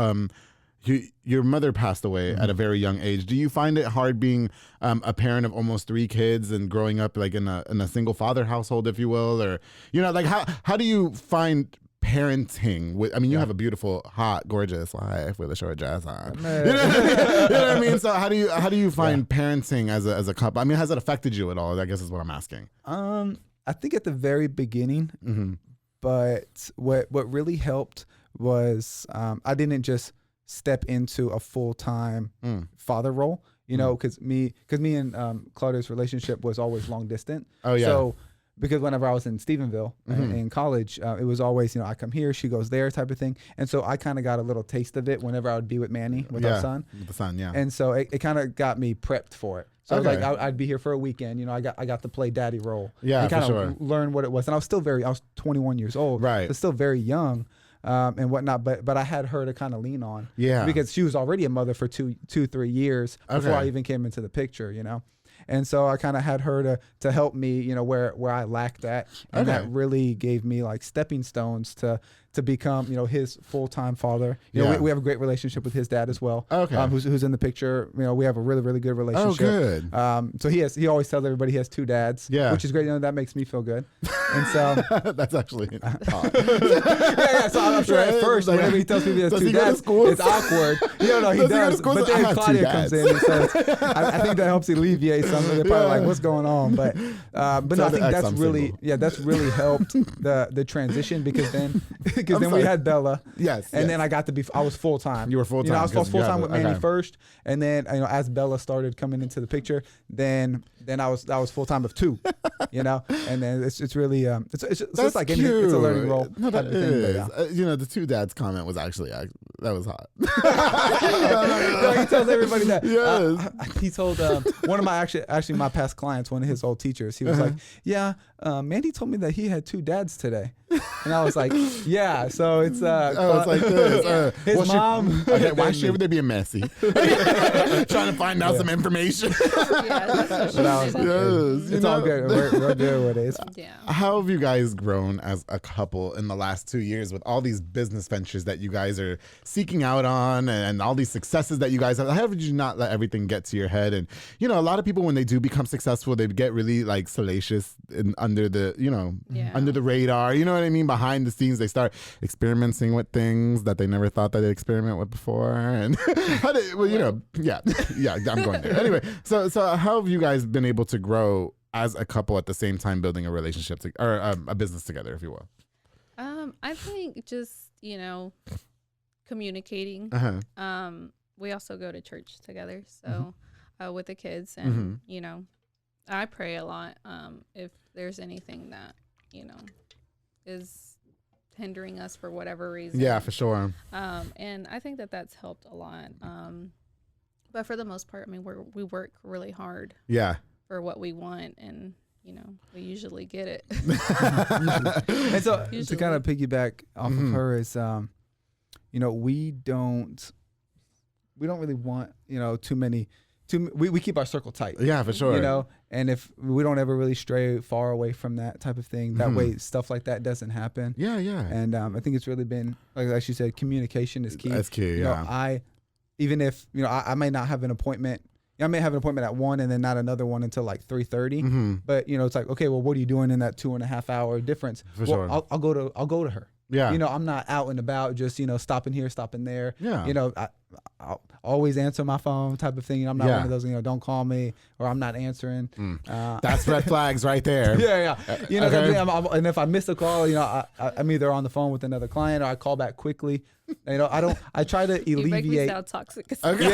B: Your mother passed away at a very young age. Do you find it hard being a parent of almost 3 kids and growing up like in a single father household, if you will, or like how do you find parenting? I mean, you have a beautiful, hot, gorgeous wife with a short dress on. You know what I mean? So how do you find parenting as a couple? I mean, has it affected you at all? I guess is what I'm asking.
D: I think at the very beginning, but what really helped was I didn't just step into a full-time father role, because me and Claudia's relationship was always long distance.
B: Oh yeah.
D: So because whenever I was in Stephenville in college, it was always, I come here, she goes there, type of thing. And so I kind of got a little taste of it whenever I would be with Manny, with our son.
B: With the son, yeah.
D: And so it kind of got me prepped for it. So like I'd be here for a weekend, I got to play daddy role.
B: Yeah,
D: and kind
B: for
D: of learn what it was. And I was 21 years old.
B: Right.
D: So still very young. And whatnot, but I had her to kind of lean on, because she was already a mother for 3 years before I even came into the picture, and so I kind of had her to help me, where I lacked that, and that really gave me like stepping stones to become, his full-time father. We have a great relationship with his dad as well.
B: Okay.
D: Who's in the picture. We have a really, really good relationship.
B: Oh, good.
D: So he always tells everybody he has 2 dads.
B: Yeah.
D: Which is great. That makes me feel good. And so
B: that's actually hot.
D: So I'm sure at first, whenever he tells me he has 2 dads, it's awkward. He does. But then Claudia comes in and says, I think that helps alleviate some of it. They're probably like, what's going on? But no, I think that's really helped the transition, because then we had Bella.
B: Yes.
D: And then I was full time.
B: You were full time.
D: I was full time with Manny first, and then as Bella started coming into the picture, then I was full time of 2. And then it's really it's just like it's a learning role.
B: No, that is. The 2 dads comment was actually that was hot.
D: No, he tells everybody that.
B: Yes.
D: He told one of my actually my past clients, one of his old teachers. He was like, "Yeah, Mandy told me that he had 2 dads today," and I was like, "Yeah." So it's
B: it's like this.
D: His mom.
B: Why should they be messy? Trying to find out some information.
D: It's all good. We're good with it.
B: How have you guys grown as a couple in the last 2 years with all these business ventures that you guys are seeking out on, and all these successes that you guys have? How did you not let everything get to your head? And a lot of people, when they do become successful, they get really like salacious and under the under the radar. You know what I mean? Behind the scenes, they start experimenting with things that they never thought that they'd experiment with before. And I'm going there anyway. So how have you guys been able to grow as a couple at the same time, building a relationship or a business together, if you will?
E: I think just communicating. We also go to church together, so with the kids, and I pray a lot. If there's anything that is hindering us for whatever reason.
B: Yeah, for sure.
E: And I think that that's helped a lot. But for the most part, I mean, we work really hard.
B: Yeah.
E: for what we want, and we usually get it.
D: And so to kind of piggyback off of her is, we don't really want we keep our circle tight.
B: Yeah, for sure.
D: And if we don't ever really stray far away from that type of thing, that way stuff like that doesn't happen.
B: Yeah.
D: And I think it's really been, like she said, communication is key.
B: That's key.
D: Even if I may not have an appointment. I may have an appointment at 1 and then not another one until like 3:30. But it's like, okay, well, what are you doing in that 2.5 hour difference?
B: For sure.
D: I'll go to her. Yeah. I'm not out and about just stopping here, stopping there.
B: Yeah.
D: I'll always answer my phone type of thing. I'm not one of those don't call me or I'm not answering.
B: That's red flags right there.
D: Yeah. Okay. And if I miss a call, I'm either on the phone with another client or I call back quickly. I try to alleviate.
E: You make me sound toxic.
B: Okay.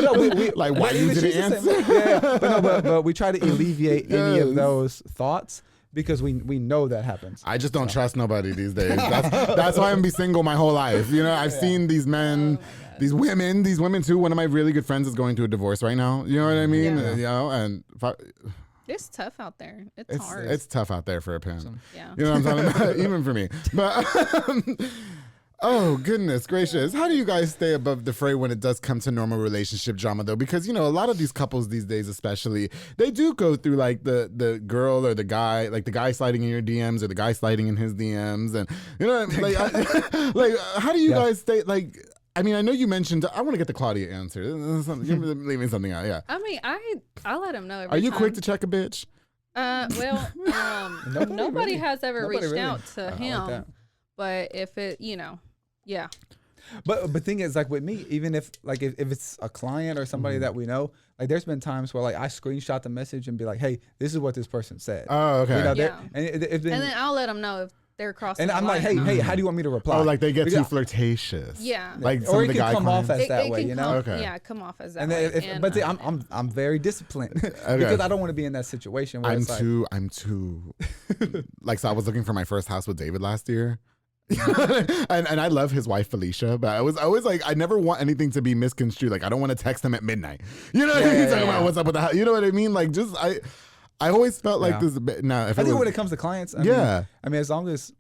D: No, we
B: like why you didn't answer?
D: But we try to alleviate any of those thoughts because we know that happens.
B: I just don't trust nobody these days. That's why I'm gonna be single my whole life. I've seen these men, these women too. One of my really good friends is going through a divorce right now. You know what I mean? And
E: it's tough out there. It's hard.
B: It's tough out there for a pimp.
E: Yeah.
B: You know what I'm talking about? Even for me. But oh, goodness gracious. How do you guys stay above the fray when it does come to normal relationship drama, though? Because, a lot of these couples these days especially, they do go through, like, the girl or the guy, like the guy sliding in your DMs or the guy sliding in his DMs. And, like, how do you guys stay, like... I mean, I know you mentioned. I want to get the Claudia answer. You're leaving something out, yeah.
E: I mean, I let him know.
B: Are you quick to check a bitch?
E: Well, nobody has ever reached out to him.
D: Like
E: but if it, yeah.
D: But thing is, like with me, even if it's a client or somebody that we know, like there's been times where like I screenshot the message and be like, hey, this is what this person said.
B: Oh, okay.
E: And then I'll let them know if they're crossing.
D: And I'm like, hey, how do you want me to reply?
B: Oh, like they get too flirtatious.
E: Yeah.
B: Like
D: or it can come off as that way,
B: Okay.
E: Yeah, come off as that way.
D: But see, I'm very disciplined because I don't want to be in that situation where
B: I'm too like, so I was looking for my first house with David last year. and I love his wife Felicia, but I was always like, I never want anything to be misconstrued. Like I don't want to text him at midnight. You know what I mean? Talking about what's up with the house. You know what I mean? Like just I always felt like this. Now, I think
D: when it comes to clients, I mean, as long as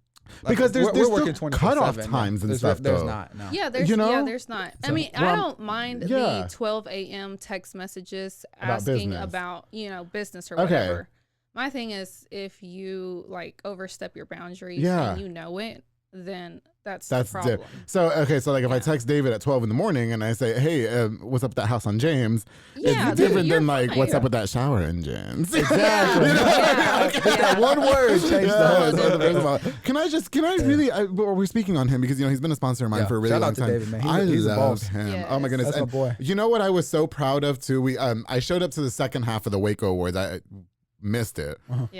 B: because there's
D: working
B: cutoff times and stuff.
D: There's not. No.
E: Yeah, there's not. I mean, I don't mind the 12 a.m. text messages asking about business or whatever. My thing is if you like overstep your boundaries and you know it, then that's the problem.
B: So like if I text David at 12 in the morning and I say, hey, what's up with that house on James? It's different than like, what's up with that shower in James?
D: Exactly. That one word changed the whole thing.
B: Can I really, we're speaking on him because, he's been a sponsor of mine for a really long time.
D: Shout out to David, man.
B: I
D: love
B: him.
E: Yes.
B: Oh my goodness.
D: That's my boy.
B: You know what I was so proud of too? I showed up to the second half of the Waco Awards. I missed it,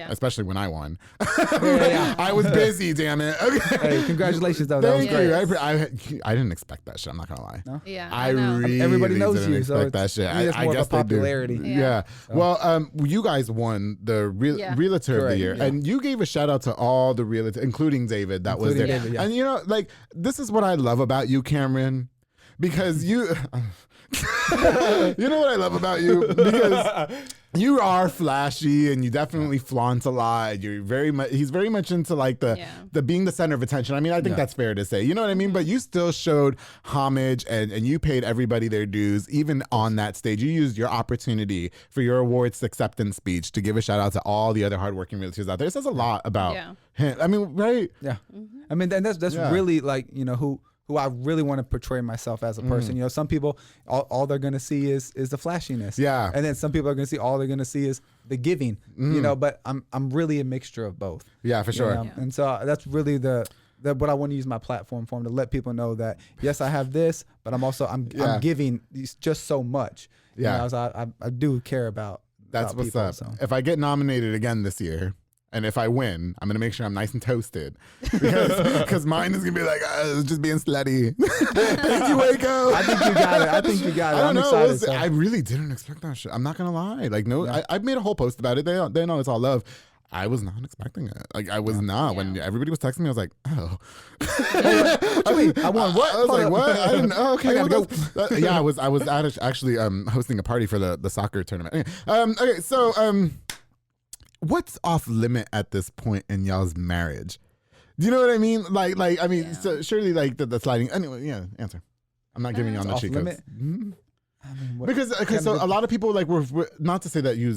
B: especially when I won. I was busy, damn it. Okay.
D: Hey, congratulations, though.
B: Thank you. I didn't expect that shit. I'm not gonna lie.
E: No? Yeah,
B: I really
D: everybody knows
B: didn't
D: you,
B: expect that shit. I guess they
D: popularity.
B: do. Yeah. Well, you guys won the Realtor of the Year, and you gave a shout out to all the realtors, including David. That was there.
D: David,
B: and like this is what I love about you, Cameron, because you. You know what I love about you? Because you are flashy and you definitely flaunt a lot. You're he's very much into like the being the center of attention. I mean, I think that's fair to say. You know what I mean? But you still showed homage and you paid everybody their dues, even on that stage. You used your opportunity for your awards acceptance speech to give a shout out to all the other hardworking realtors out there. It says a lot about him. I mean, right?
D: Yeah. I mean, and that's really like, who I really want to portray myself as a person. Some people, all they're going to see is the flashiness.
B: Yeah.
D: And then some people are going to see, all they're going to see is the giving, but I'm really a mixture of both.
B: Yeah, for sure.
D: And so that's really what I want to use my platform for, to let people know that, yes, I have this, but I'm giving just so much. I do care about
B: That's what's
D: people,
B: up.
D: So.
B: If I get nominated again this year, and if I win, I'm going to make sure I'm nice and toasted. Because mine is going to be like, just being slutty. Thank you, Waco.
D: I think you got it.
B: I'm excited. I really didn't expect that shit. I'm not going to lie. Like, I made a whole post about it. They know it's all love. I was not expecting it. Like I was not. When everybody was texting me, I was like, oh.
D: I won what?
B: I was like, what? I didn't know. Okay, I gotta go. Yeah, I was actually hosting a party for the soccer tournament. Okay, so what's off limit at this point in y'all's marriage? Do you know what I mean? Like I mean, so surely like the sliding. Anyway, yeah. Answer. I'm not giving you on the cheat codes. Mm-hmm. I mean, because so a lot of people like we're not to say that you're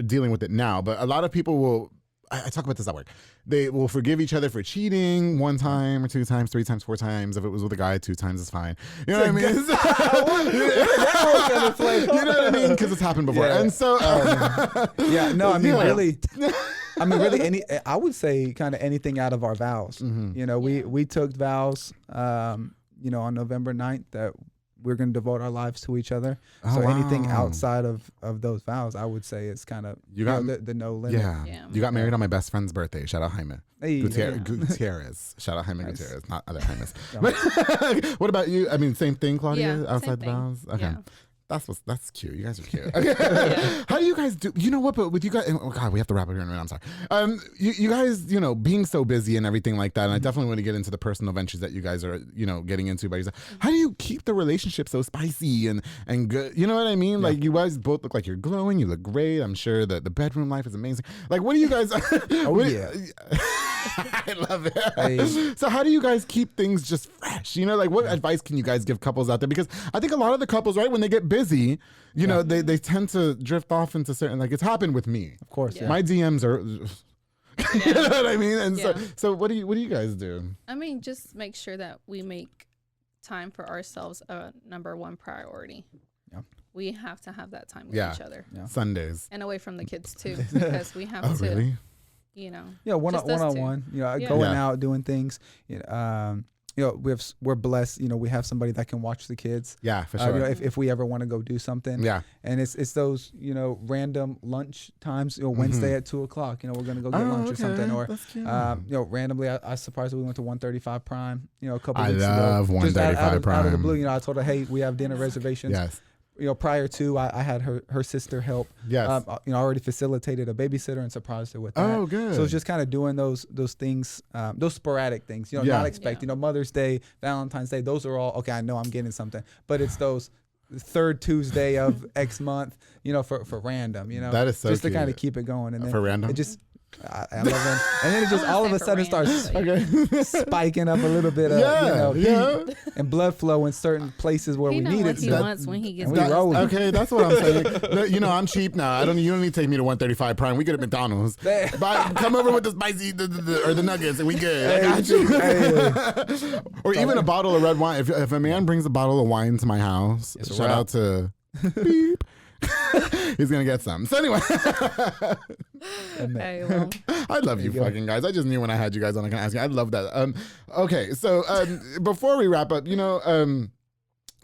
B: dealing with it now, but a lot of people will. I talk about this at work. They will forgive each other for cheating 1 time or 2 times, 3 times, 4 times. If it was with a guy, 2 times is fine. You know what I mean? You know what I mean? Because it's happened before.
D: Yeah.
B: And so,
D: no, I mean, really. I mean, really, I would say kind of anything out of our vows. Mm-hmm. You know, we took vows, you know, on November 9th that we're going to devote our lives to each other. So anything outside of those vows, I would say is kind of the no limit.
B: Yeah. You got married on my best friend's birthday. Shout out Jaime. Gutierrez. Shout out Jaime Gutierrez, not other Jaimes. What about you? I mean, same thing, Claudia, outside the vows? Okay. Yeah. That's cute. You guys are cute. Okay. How do you guys do? You know what? But with you guys, oh God, we have to wrap up here in a minute. I'm sorry. You guys, you know, being so busy and everything like that, and I definitely want to get into the personal ventures that you guys are, you know, getting into by yourself. How do you keep the relationship so spicy and good? You know what I mean? Yeah. Like you guys both look like you're glowing. You look great. I'm sure that the bedroom life is amazing. Like, what do you guys? I love it. Hey. So how do you guys keep things just fresh? You know, like what advice can you guys give couples out there? Because I think a lot of the couples, right, when they get busy, you know, they tend to drift off into certain, like it's happened with me.
D: Of course.
B: My DMs are, you know what I mean? And so what do you guys do?
E: I mean, just make sure that we make time for ourselves a number 1 priority. Yeah. We have to have that time with each other. Yeah.
B: Sundays.
E: And away from the kids too, because we have to. Really? You know,
D: one-on-one, you know, going out, doing things, you know, we're blessed, you know, we have somebody that can watch the kids.
B: Yeah, for sure.
D: You know, if we ever want to go do something.
B: Yeah.
D: And it's those, you know, random lunch times, you know, Wednesday at 2:00, you know, we're going to go get lunch or something. Or, you know, randomly, I surprised we went to 135 Prime, you know, a couple weeks ago. I love
B: 135 Prime.
D: Out of the blue, you know, I told her, hey, we have dinner reservations.
B: Yes.
D: You know, prior to, I had her sister help.
B: Yes.
D: You know, I already facilitated a babysitter and surprised her with that.
B: Oh, good.
D: So it's just kind of doing those things, those sporadic things. You know, not expecting. You know, Mother's Day, Valentine's Day. Those are all okay. I know I'm getting something, but it's those 3rd Tuesday of X month. You know, for random. You know,
B: that is so
D: just
B: cute.
D: to kind of keep it going. And then
B: for random,
D: it just. I love them. And then it just all of a sudden starts spiking up a little bit of heat and blood flow in certain places where we need it.
E: He wants when he gets
B: okay, that's what I'm saying. You know, I'm cheap now. You don't need to take me to 135 Prime. We good at McDonald's. Come over with the spicy or the nuggets and we good. I got you. Or even a bottle of red wine. If a man brings a bottle of wine to my house, shout out to beep. He's gonna get some. So anyway, I love you fucking guys. I just knew when I had you guys on, I can ask you. I love that. Okay, so before we wrap up, you know,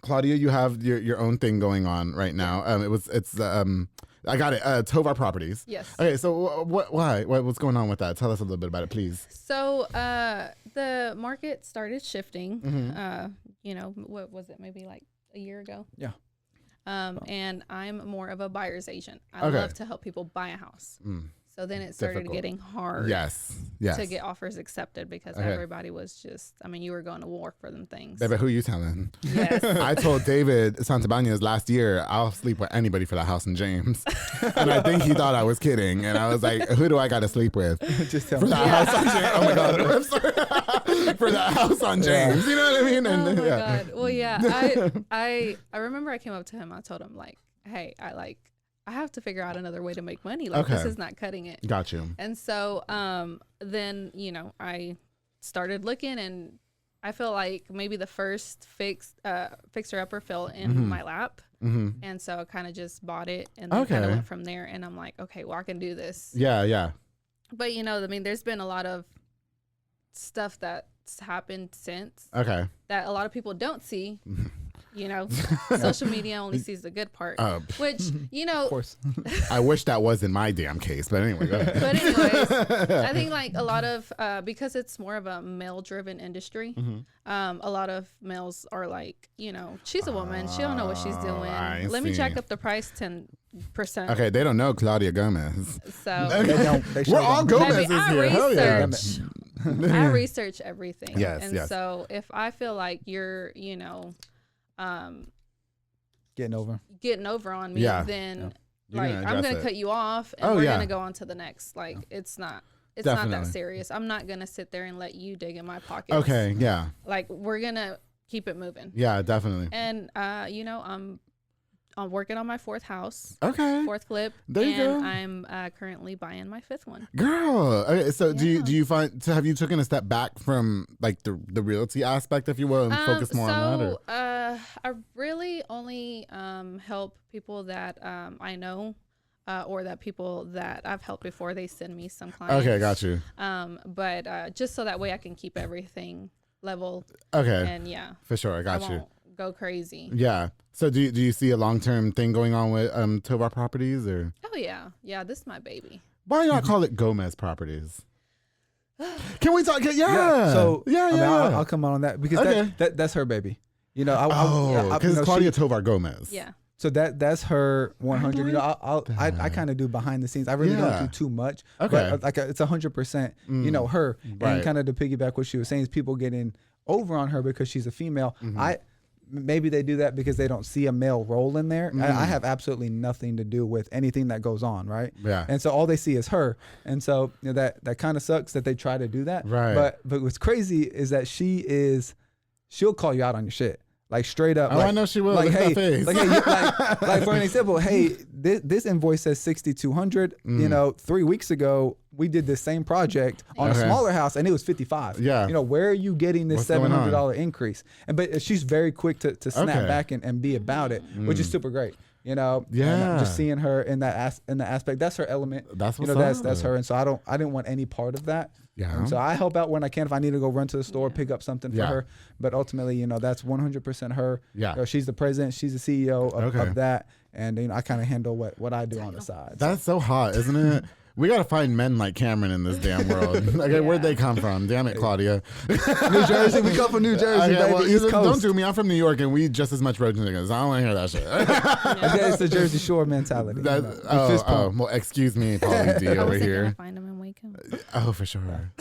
B: Claudia, you have your own thing going on right now. I got it. Tovar Properties.
E: Yes.
B: Okay, so what's going on with that? Tell us a little bit about it, please.
E: So the market started shifting. Mm-hmm. You know, what was it? Maybe like a year ago.
D: Yeah.
E: And I'm more of a buyer's agent. I love to help people buy a house. So then it started getting hard to get offers accepted because everybody was just, I mean, you were going to war for them things.
B: Baby, who you telling?
E: Yes.
B: I told David Santabanez last year, I'll sleep with anybody for the house in James. And I think he thought I was kidding. And I was like, who do I got to sleep with?
D: Just tell
B: for
D: me.
B: That house on James. Oh my God. I'm sorry. For that house on James. You know what I mean? And,
E: oh my God. Well, yeah, I remember I came up to him. I told him like, hey, I have to figure out another way to make money. Like this is not cutting it.
B: Got you.
E: And so then, you know, I started looking and I feel like maybe the first fixer upper fell in my lap. Mm-hmm. And so I kind of just bought it and then kind of went from there. And I'm like, okay, well, I can do this.
B: Yeah.
E: But, you know, I mean, there's been a lot of stuff that's happened since that a lot of people don't see. You know, social media only sees the good part, which, you know,
B: of course. I wish that was in my damn case, but anyway, go ahead.
E: But anyways, I think like a lot of, because it's more of a male driven industry, a lot of males are like, you know, she's a woman. She don't know what she's doing. Let me jack up the price percent.
B: Okay, they don't know Claudia Gomez.
E: So
B: we're all Gomez's here. Hell yeah.
E: I research everything.
B: Yes,
E: and so if I feel like you're,
D: getting over
E: on me, then like I'm gonna cut you off and we're gonna go on to the next. Like it's not not that serious. I'm not gonna sit there and let you dig in my pockets.
B: Okay, yeah.
E: Like we're gonna keep it moving.
B: Yeah, definitely.
E: And I'm working on my 4th house.
B: Okay.
E: 4th flip.
B: There you go.
E: I'm currently buying my 5th one.
B: Girl. Okay, so do you find, so have you taken a step back from like the realty aspect, if you will, and focus more on that? Or?
E: I really only help people that I know or that people that I've helped before. They send me some clients.
B: Okay, got you.
E: But just so that way I can keep everything level.
B: Okay.
E: And yeah.
B: For sure, I got you.
E: Go crazy.
B: Yeah. So do you see a long-term thing going on with Tovar Properties, or?
E: Oh yeah, this is my baby.
B: Why not call it Gomez Properties? Can we talk? Yeah.
D: So I'll come on that because that's her baby.
B: Because Claudia Tovar Gomez.
E: Yeah.
D: So that's her 100. I kind of do behind the scenes. I really don't do too much.
B: Okay.
D: But it's 100%. Her and kind of to piggyback what she was saying is people getting over on her because she's a female. Maybe they do that because they don't see a male role in there. I have absolutely nothing to do with anything that goes on, right?
B: Yeah.
D: And so all they see is her. And so that kind of sucks that they try to do that.
B: Right.
D: But what's crazy is that she'll call you out on your shit. Like straight up.
B: Oh, I know she will. Like, hey,
D: like for an example, hey, this invoice says $6,200. 3 weeks ago, we did this same project on a smaller house, and it was $55.
B: Yeah.
D: Where are you getting this $700 increase? But she's very quick to snap back and be about it, which is super great.
B: Yeah.
D: And just seeing her in that aspect, that's her element.
B: That's what's
D: that's her, and so I didn't want any part of that.
B: Yeah.
D: And so I help out when I can if I need to go run to the store, pick up something for her. But ultimately, that's 100% her.
B: Yeah.
D: She's the president. She's the CEO of that, and I kind of handle what I do on the side.
B: That's so hot, isn't it? We got to find men like Cameron in this damn world. Okay, where'd they come from? Damn it, Claudia.
D: New Jersey. We come from New Jersey, baby.
B: Well,
D: East Coast.
B: Don't do me. I'm from New York, and we just as much road niggas. I don't want to hear that shit.
D: It's the Jersey Shore mentality.
B: Well, excuse me, Paulie D over here.
E: Find him and wake him.
B: Oh, for sure.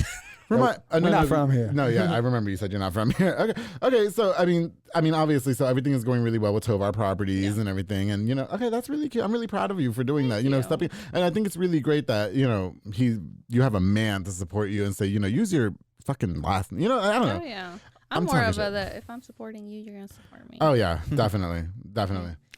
D: We're not from here.
B: No, yeah, I remember you said you're not from here. Okay. So I mean, obviously, so everything is going really well with Tovar Properties and everything, and that's really cute. I'm really proud of you for doing that. Stepping, and I think it's really great that you have a man to support you and say, use your fucking last. I don't know.
E: Oh yeah. I'm more of if I'm supporting you, you're gonna support me.
B: Oh yeah, definitely.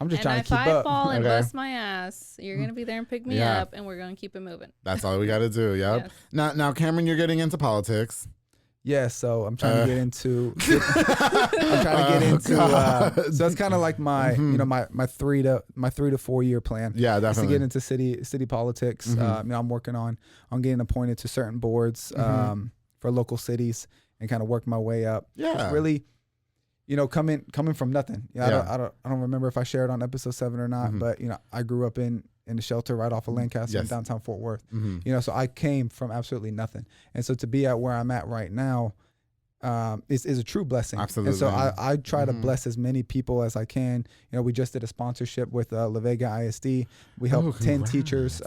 D: I'm just trying to keep up.
E: If I fall and bust my ass, you're gonna be there and pick me up, and we're gonna keep it moving.
B: That's all we got to do. Yep. Yes. Now, Cameron, you're getting into politics.
D: Yeah, so I'm trying to get into. So it's kind of like my my 3 to 4 year plan.
B: Yeah, definitely.
D: To get into city politics. I'm working on getting appointed to certain boards for local cities and kind of work my way up.
B: Yeah,
D: just really, coming from nothing. I don't remember if I shared on episode 7 or not, but I grew up in the shelter right off of Lancaster in downtown Fort Worth. So I came from absolutely nothing, and so to be at where I'm at right now is a true blessing.
B: Absolutely.
D: And so I try to bless as many people as I can. We just did a sponsorship with La Vega ISD. We helped 10 teachers.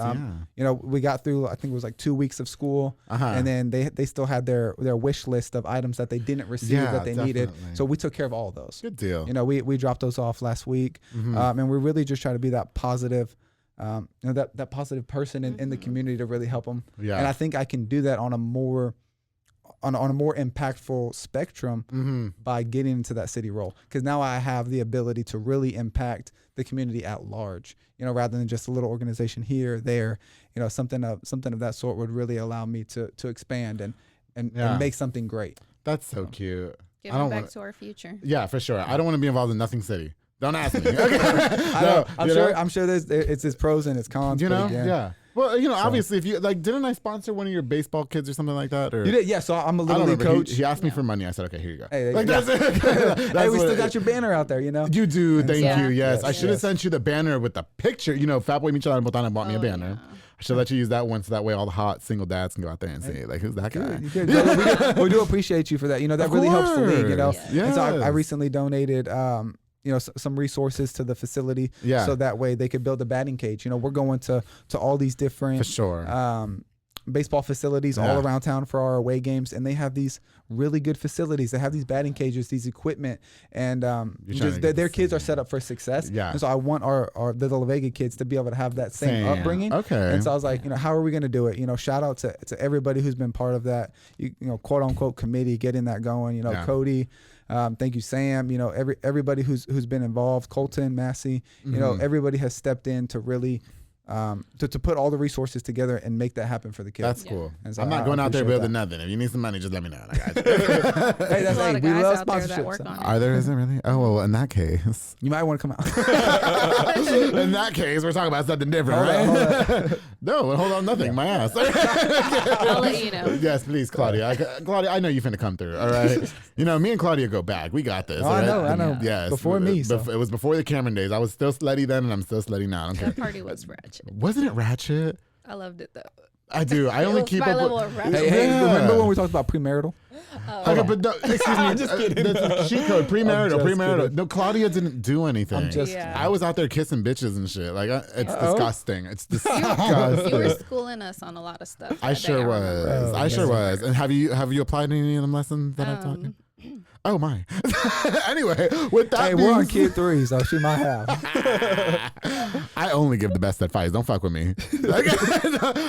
D: We got through, I think it was like 2 weeks of school, and then they still had their wish list of items that they didn't receive that they needed. So we took care of all of those.
B: Good deal.
D: We dropped those off last week, and we really just try to be that positive. That positive person in the community to really help them. Yeah. And I think I can do that on a more impactful spectrum by getting into that city role, because now I have the ability to really impact the community at large, rather than just a little organization here, there. Something of that sort would really allow me to expand and make something great.
B: That's so cute.
E: Giving back to our future.
B: Yeah, for sure. I don't want to be involved in nothing city. Don't ask me.
D: I'm sure it's its pros and its cons.
B: Yeah. Well, obviously, if you didn't I sponsor one of your baseball kids or something like that? Or
D: you did? Yeah. So I'm a little league coach.
B: He asked me for money. I said, okay, here you go.
D: Hey, that's it. Hey, we still got your banner out there.
B: You do. Thank you. Yes, I should have sent you the banner with the picture. Fatboy Michelada Botana bought me a banner. Yeah. I should let you use that one so that way all the hot single dads can go out there and say, who's that guy?
D: We do appreciate you for that. That really helps the league.
B: Yes.
D: And so I recently donated. some resources to the facility, so that way they could build a batting cage. We're going to all these different baseball facilities all around town for our away games, and they have these really good facilities. They have these batting cages, these equipment, and their kids are set up for success. And so I want our the La Vega kids to be able to have that same upbringing. And so I was like, how are we going to do it? Shout out to everybody who's been part of that, quote unquote committee, getting that going. Cody. Thank you, Sam. Everybody who's been involved, Colton, Massey. Everybody has stepped in to really to put all the resources together and make that happen for the kids.
B: That's cool. So I'm not going out there building nothing. If you need some money, just let me know. I got you.
E: Hey, that's like we love sponsorships.
B: Are there? Is it really? Oh well, in that case,
D: you might want to come out.
B: In that case, we're talking about something different, right? No, hold on, nothing. My ass.
E: I'll let you know.
B: Yes, please, Claudia. Claudia, I know you finna come through. All right. Me and Claudia go back. We got this.
D: I know.
B: Yes.
D: Before me.
B: It was before the Cameron days. I was still slutty then, and I'm still slutty now.
E: That party was ratchet.
B: Wasn't it ratchet?
E: I loved it though.
B: I do. I only keep up with.
D: Hey, remember when we talked about premarital?
B: Okay, but no, excuse me. Just kidding. The cheat code premarital. Kidding. No, Claudia didn't do anything. I was out there kissing bitches and shit. Like it's disgusting. It's disgusting.
E: You were schooling us on a lot of stuff.
B: I sure was. I sure was. And have you applied any of them lessons that I've taught you? Oh my. Anyway, with that,
D: we're on kid 3, so she might have.
B: I only give the best advice. Don't fuck with me.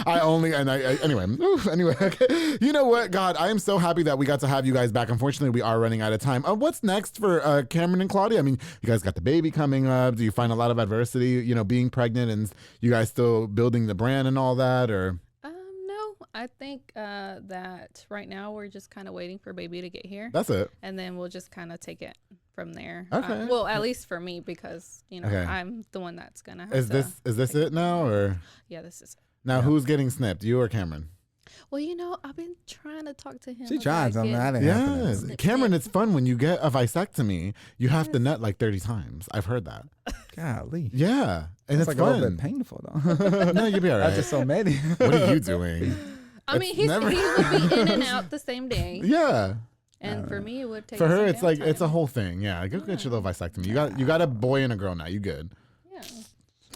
B: Anyway. Okay. You know what, God, I am so happy that we got to have you guys back. Unfortunately, we are running out of time. What's next for Cameron and Claudia? I mean, you guys got the baby coming up. Do you find a lot of adversity, being pregnant, and you guys still building the brand and all that, or?
E: I think that right now we're just kind of waiting for baby to get here.
B: That's it.
E: And then we'll just kind of take it from there.
B: Okay.
E: Well, at least for me, because I'm the one that's gonna have
B: Is this it now, or?
E: Yeah, this is it.
B: Now, who's getting snipped, you or Cameron?
E: Well, I've been trying to talk to him.
D: She tries.
B: Yes. Cameron, it's fun when you get a vasectomy. You have to nut like 30 times. I've heard that.
D: Golly.
B: Yeah. And it's
D: like
B: fun.
D: a little bit painful, though.
B: No, you'll be all right.
D: That's just so many.
B: What are you doing?
E: I mean, he would be in and out the same day.
B: Yeah.
E: And for me, it would take.
B: For her, it's like it's a whole thing. Yeah, go get your little vasectomy. You got a boy and a girl now. You good?
E: Yeah.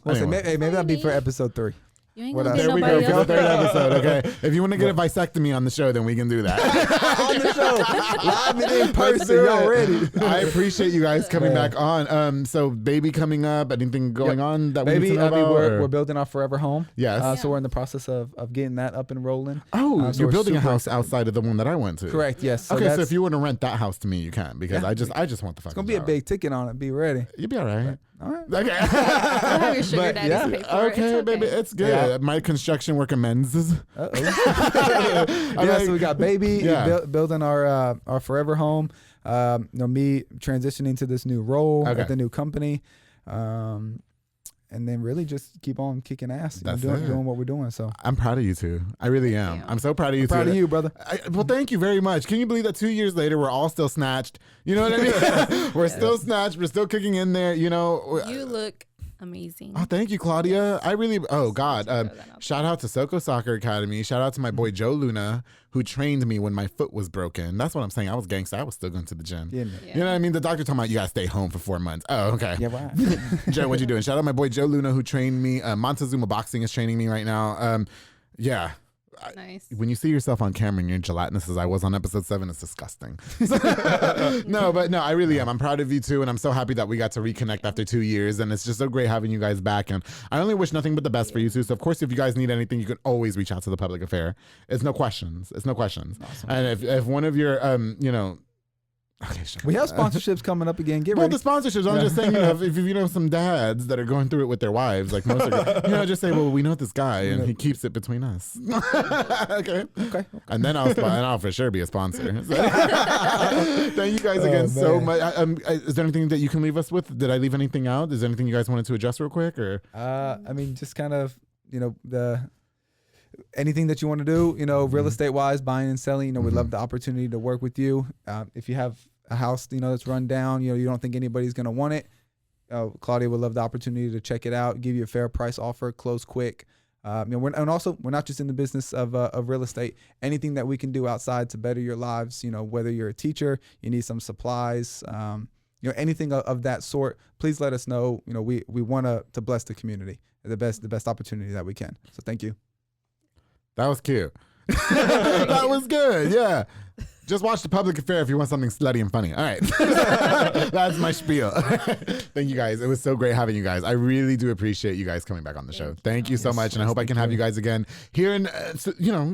D: Well, anyway. Maybe that'll be for episode 3.
E: You ain't gonna
B: there we go. For the third episode. Okay. If you want to get a vasectomy on the show, then we can do that.
D: On the show, live and in person. Y'all ready?
B: I appreciate you guys coming back on. So baby coming up. Anything going on that we need to know about?
D: We're building our forever home.
B: Yes.
D: So we're in the process of getting that up and rolling.
B: Oh, so you're building a house outside of the one that I went to.
D: Correct. Yes.
B: So okay. So if you want to rent that house to me, you can, because I just want the fucking.
D: It's gonna be a big ticket on it. Be ready.
B: You'll be all right.
D: All right.
B: Okay.
E: I'll have your sugar daddy's pay for it.
B: Okay, baby, it's good. Yeah. My construction work amends.
D: So we got baby building our forever home. Me transitioning to this new role at the new company. And then really just keep on kicking ass, doing what we're doing. So
B: I'm proud of you two. I really am. I'm so proud of you too.
D: Proud of you, brother.
B: Well, thank you very much. Can you believe that 2 years later we're all still snatched? You know what I mean? We're still snatched. We're still kicking in there. You
E: look amazing.
B: Oh, thank you, Claudia. I really. Oh God. Shout out to Soko Soccer Academy. Shout out to my boy Joe Luna, who trained me when my foot was broken. That's what I'm saying. I was gangsta. I was still going to the gym. Yeah. You know what I mean? The doctor told me you gotta stay home for 4 months. Oh, okay.
D: Yeah, right.
B: Joe, what you doing? Shout out my boy Joe Luna, who trained me. Montezuma Boxing is training me right now. Yeah.
E: Nice.
B: When you see yourself on camera and you're gelatinous as I was on episode 7, it's disgusting. No, I really am. I'm proud of you too, and I'm so happy that we got to reconnect after 2 years, and it's just so great having you guys back. And I only wish nothing but the best for you too. So of course, if you guys need anything, you can always reach out to the Public Affair. It's no questions. Awesome. And if one of your okay, sure.
D: We have sponsorships coming up again. Get ready.
B: The sponsorships. I'm just saying, if you know some dads that are going through it with their wives, like most of just say, well, we know this guy and he keeps it between us. Okay. And then I'll for sure be a sponsor. So, thank you guys again so much. Is there anything that you can leave us with? Did I leave anything out? Is there anything you guys wanted to address real quick, or?
D: Just kind of, anything that you want to do, real estate wise, buying and selling, we'd love the opportunity to work with you. If you have a house, that's run down, you don't think anybody's going to want it, Claudia would love the opportunity to check it out, give you a fair price offer, close quick. We're not just in the business of real estate. Anything that we can do outside to better your lives, whether you're a teacher, you need some supplies, anything of that sort, please let us know. We want to bless the community, the best opportunity that we can. So thank you.
B: That was cute. That was good. Yeah. Just watch The Public Affair if you want something slutty and funny. All right. That's my spiel. Thank you guys. It was so great having you guys. I really do appreciate you guys coming back on the show. Thank you so much. And I hope I can have you guys again here in,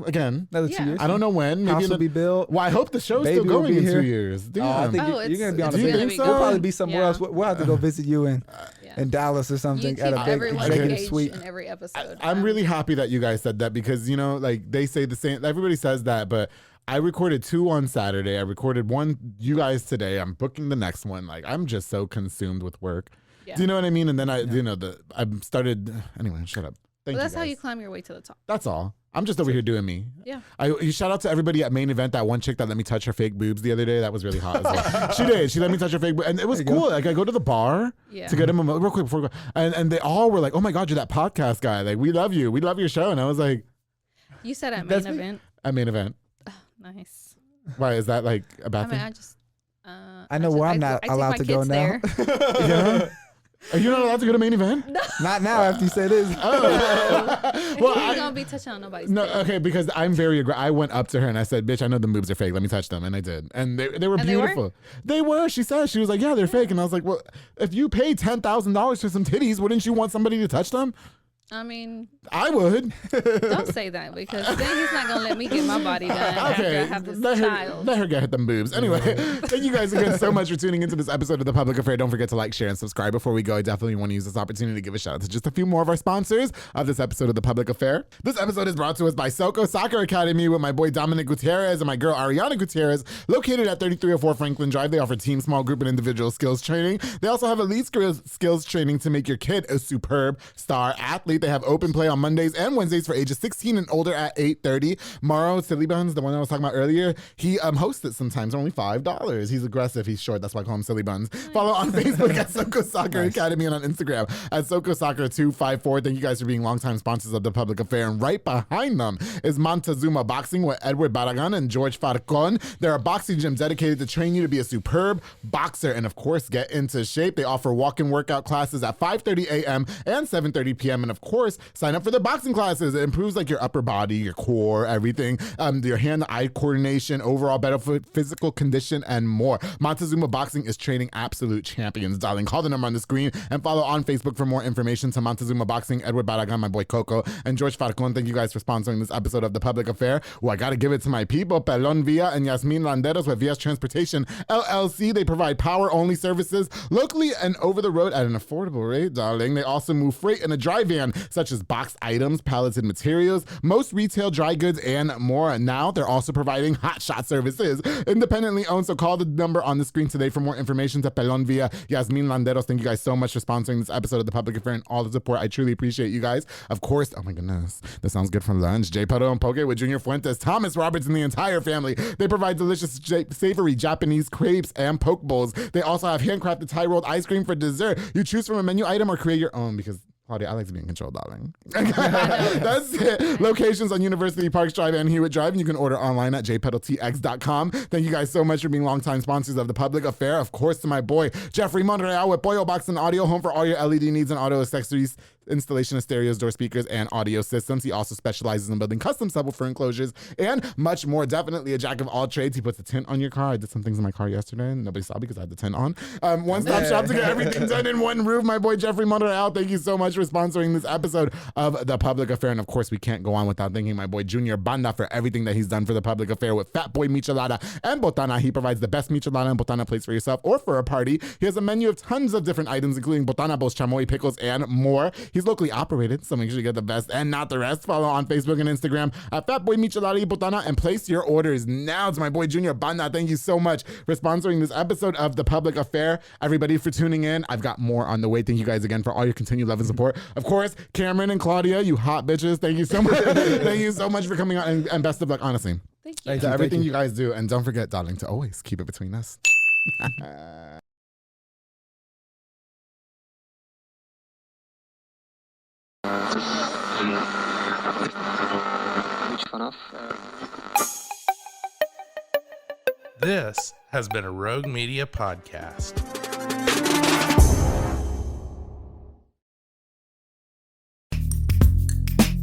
B: again.
D: Another 2 years.
B: I don't know when. Maybe
D: House will be built.
B: Well, I hope the show's still going in 2 years.
D: I think you're going to be on
B: a big
D: show. We'll probably be somewhere else. We'll have to go visit you in Dallas or something at a big executive suite.
E: In every episode.
B: I'm really happy that you guys said that because, they say the same. Everybody says that, but I recorded 2 on Saturday. I recorded 1, you guys today. I'm booking the next one. I'm just so consumed with work. Yeah. Do you know what I mean? And then I started, anyway, shut up.
E: That's how you climb your way to the top.
B: That's all. I'm just over here doing me.
E: Yeah.
B: You shout out to everybody at Main Event, that one chick that let me touch her fake boobs the other day. That was really hot as well. She did. She let me touch her fake boobs. And it was cool. I go to the bar to get him real quick before we go. And they all were like, oh my God, you're that podcast guy. We love you. We love your show. And I was like.
E: You said at Main Event.
B: At Main Event.
E: Oh, nice.
B: Why is that a bad thing?
D: I know where I'm not allowed to go now.
B: Yeah. Are you not allowed to go to Main Event?
D: No. Not now after you say this.
E: Well, I'm gonna be touching on nobody's face.
B: Okay, because I'm very aggressive. I went up to her and I said, "Bitch, I know the boobs are fake. Let me touch them," and I did, and they were beautiful. They were. She said, she was like, "Yeah, they're fake," and I was like, "Well, if you paid $10,000 for some titties, wouldn't you want somebody to touch them?"
E: I mean,
B: I would.
E: Don't say that because then he's not gonna let me get my body done after I have this child.
B: Let her get them boobs. Anyway, thank you guys again so much for tuning into this episode of The Public Affair. Don't forget to like, share, and subscribe. Before we go, I definitely want to use this opportunity to give a shout out to just a few more of our sponsors of this episode of The Public Affair. This episode is brought to us by Soko Soccer Academy with my boy Dominic Gutierrez and my girl Ariana Gutierrez, located at 3304 Franklin Drive. They offer team, small group, and individual skills training. They also have elite skills training to make your kid a superb star athlete. They have open play on Mondays and Wednesdays for ages 16 and older at 8:30. Mauro Silly Buns, the one I was talking about earlier, he hosts it sometimes, only $5. He's aggressive, he's short, that's why I call him Silly Buns. Follow on Facebook at Soko Soccer Academy and on Instagram at Soko Soccer 254. Thank you guys for being longtime sponsors of The Public Affair. And right behind them is Montezuma Boxing with Edward Barragan and George Farcon. They're a boxing gym dedicated to train you to be a superb boxer and, of course, get into shape. They offer walk-in workout classes at 5:30 a.m. and 7:30 p.m. And, of course, sign up for the boxing classes. It improves your upper body, your core, everything, your hand-eye coordination, overall better physical condition, and more. Montezuma Boxing is training absolute champions, darling. Call the number on the screen and follow on Facebook for more information to Montezuma Boxing, Edward Barragan, my boy Coco, and George Farcon. Thank you guys for sponsoring this episode of The Public Affair. Well, I got to give it to my people, Pelon Villa and Yasmin Landeros with Villa's Transportation LLC. They provide power-only services locally and over the road at an affordable rate, darling. They also move freight in a dry van, such as boxed items, palleted materials, most retail dry goods, and more. And now they're also providing hot shot services, independently owned. So call the number on the screen today for more information to Pelon Villa, Yasmin Landeros. Thank you guys so much for sponsoring this episode of The Public Affair and all the support. I truly appreciate you guys. Of course, oh my goodness, this sounds good for lunch. J. Pedo and Poke with Junior Fuentes, Thomas Roberts, and the entire family. They provide delicious, savory Japanese crepes and poke bowls. They also have handcrafted Thai rolled ice cream for dessert. You choose from a menu item or create your own because Claudia, I like to be in control, darling. That's it. Locations on University Parks Drive and Hewitt Drive, and you can order online at jpedaltx.com. Thank you guys so much for being longtime sponsors of The Public Affair. Of course, to my boy, Jeffrey Monreal with Pollo Box and Audio, home for all your LED needs and audio accessories, installation of stereos, door speakers, and audio systems. He also specializes in building custom subwoofer enclosures and much more. Definitely a jack of all trades. He puts a tint on your car. I did some things in my car yesterday and nobody saw because I had the tint on. One-stop shop to get everything done in one roof. My boy Jeffrey Monreal, thank you so much for sponsoring this episode of The Public Affair. And of course, we can't go on without thanking my boy Junior Banda for everything that he's done for The Public Affair with Fat Boy Michelada and Botana. He provides the best Michelada and Botana plates for yourself or for a party. He has a menu of tons of different items, including Botana bowls, chamoy, pickles, and more. He's locally operated, so make sure you get the best and not the rest. Follow on Facebook and Instagram at Fatboy Michelada y Botana and place your orders now. To my boy Junior Banda, thank you so much for sponsoring this episode of The Public Affair. Everybody for tuning in. I've got more on the way. Thank you guys again for all your continued love and support. Of course, Cameron and Claudia, you hot bitches, thank you so much. Thank you so much for coming on and best of luck, honestly.
E: Thank you.
B: To everything you guys do. And don't forget, darling, to always keep it between us.
F: This has been a Rogue Media podcast.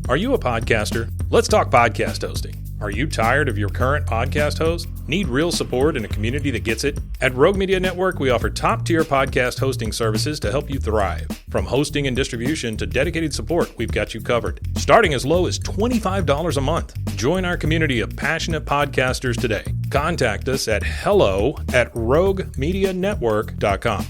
A: Are you a podcaster? Let's talk podcast hosting. Are you tired of your current podcast host? Need real support in a community that gets it? At Rogue Media Network, we offer top-tier podcast hosting services to help you thrive. From hosting and distribution to dedicated support, we've got you covered. Starting as low as $25 a month. Join our community of passionate podcasters today. Contact us at hello@roguemedianetwork.com.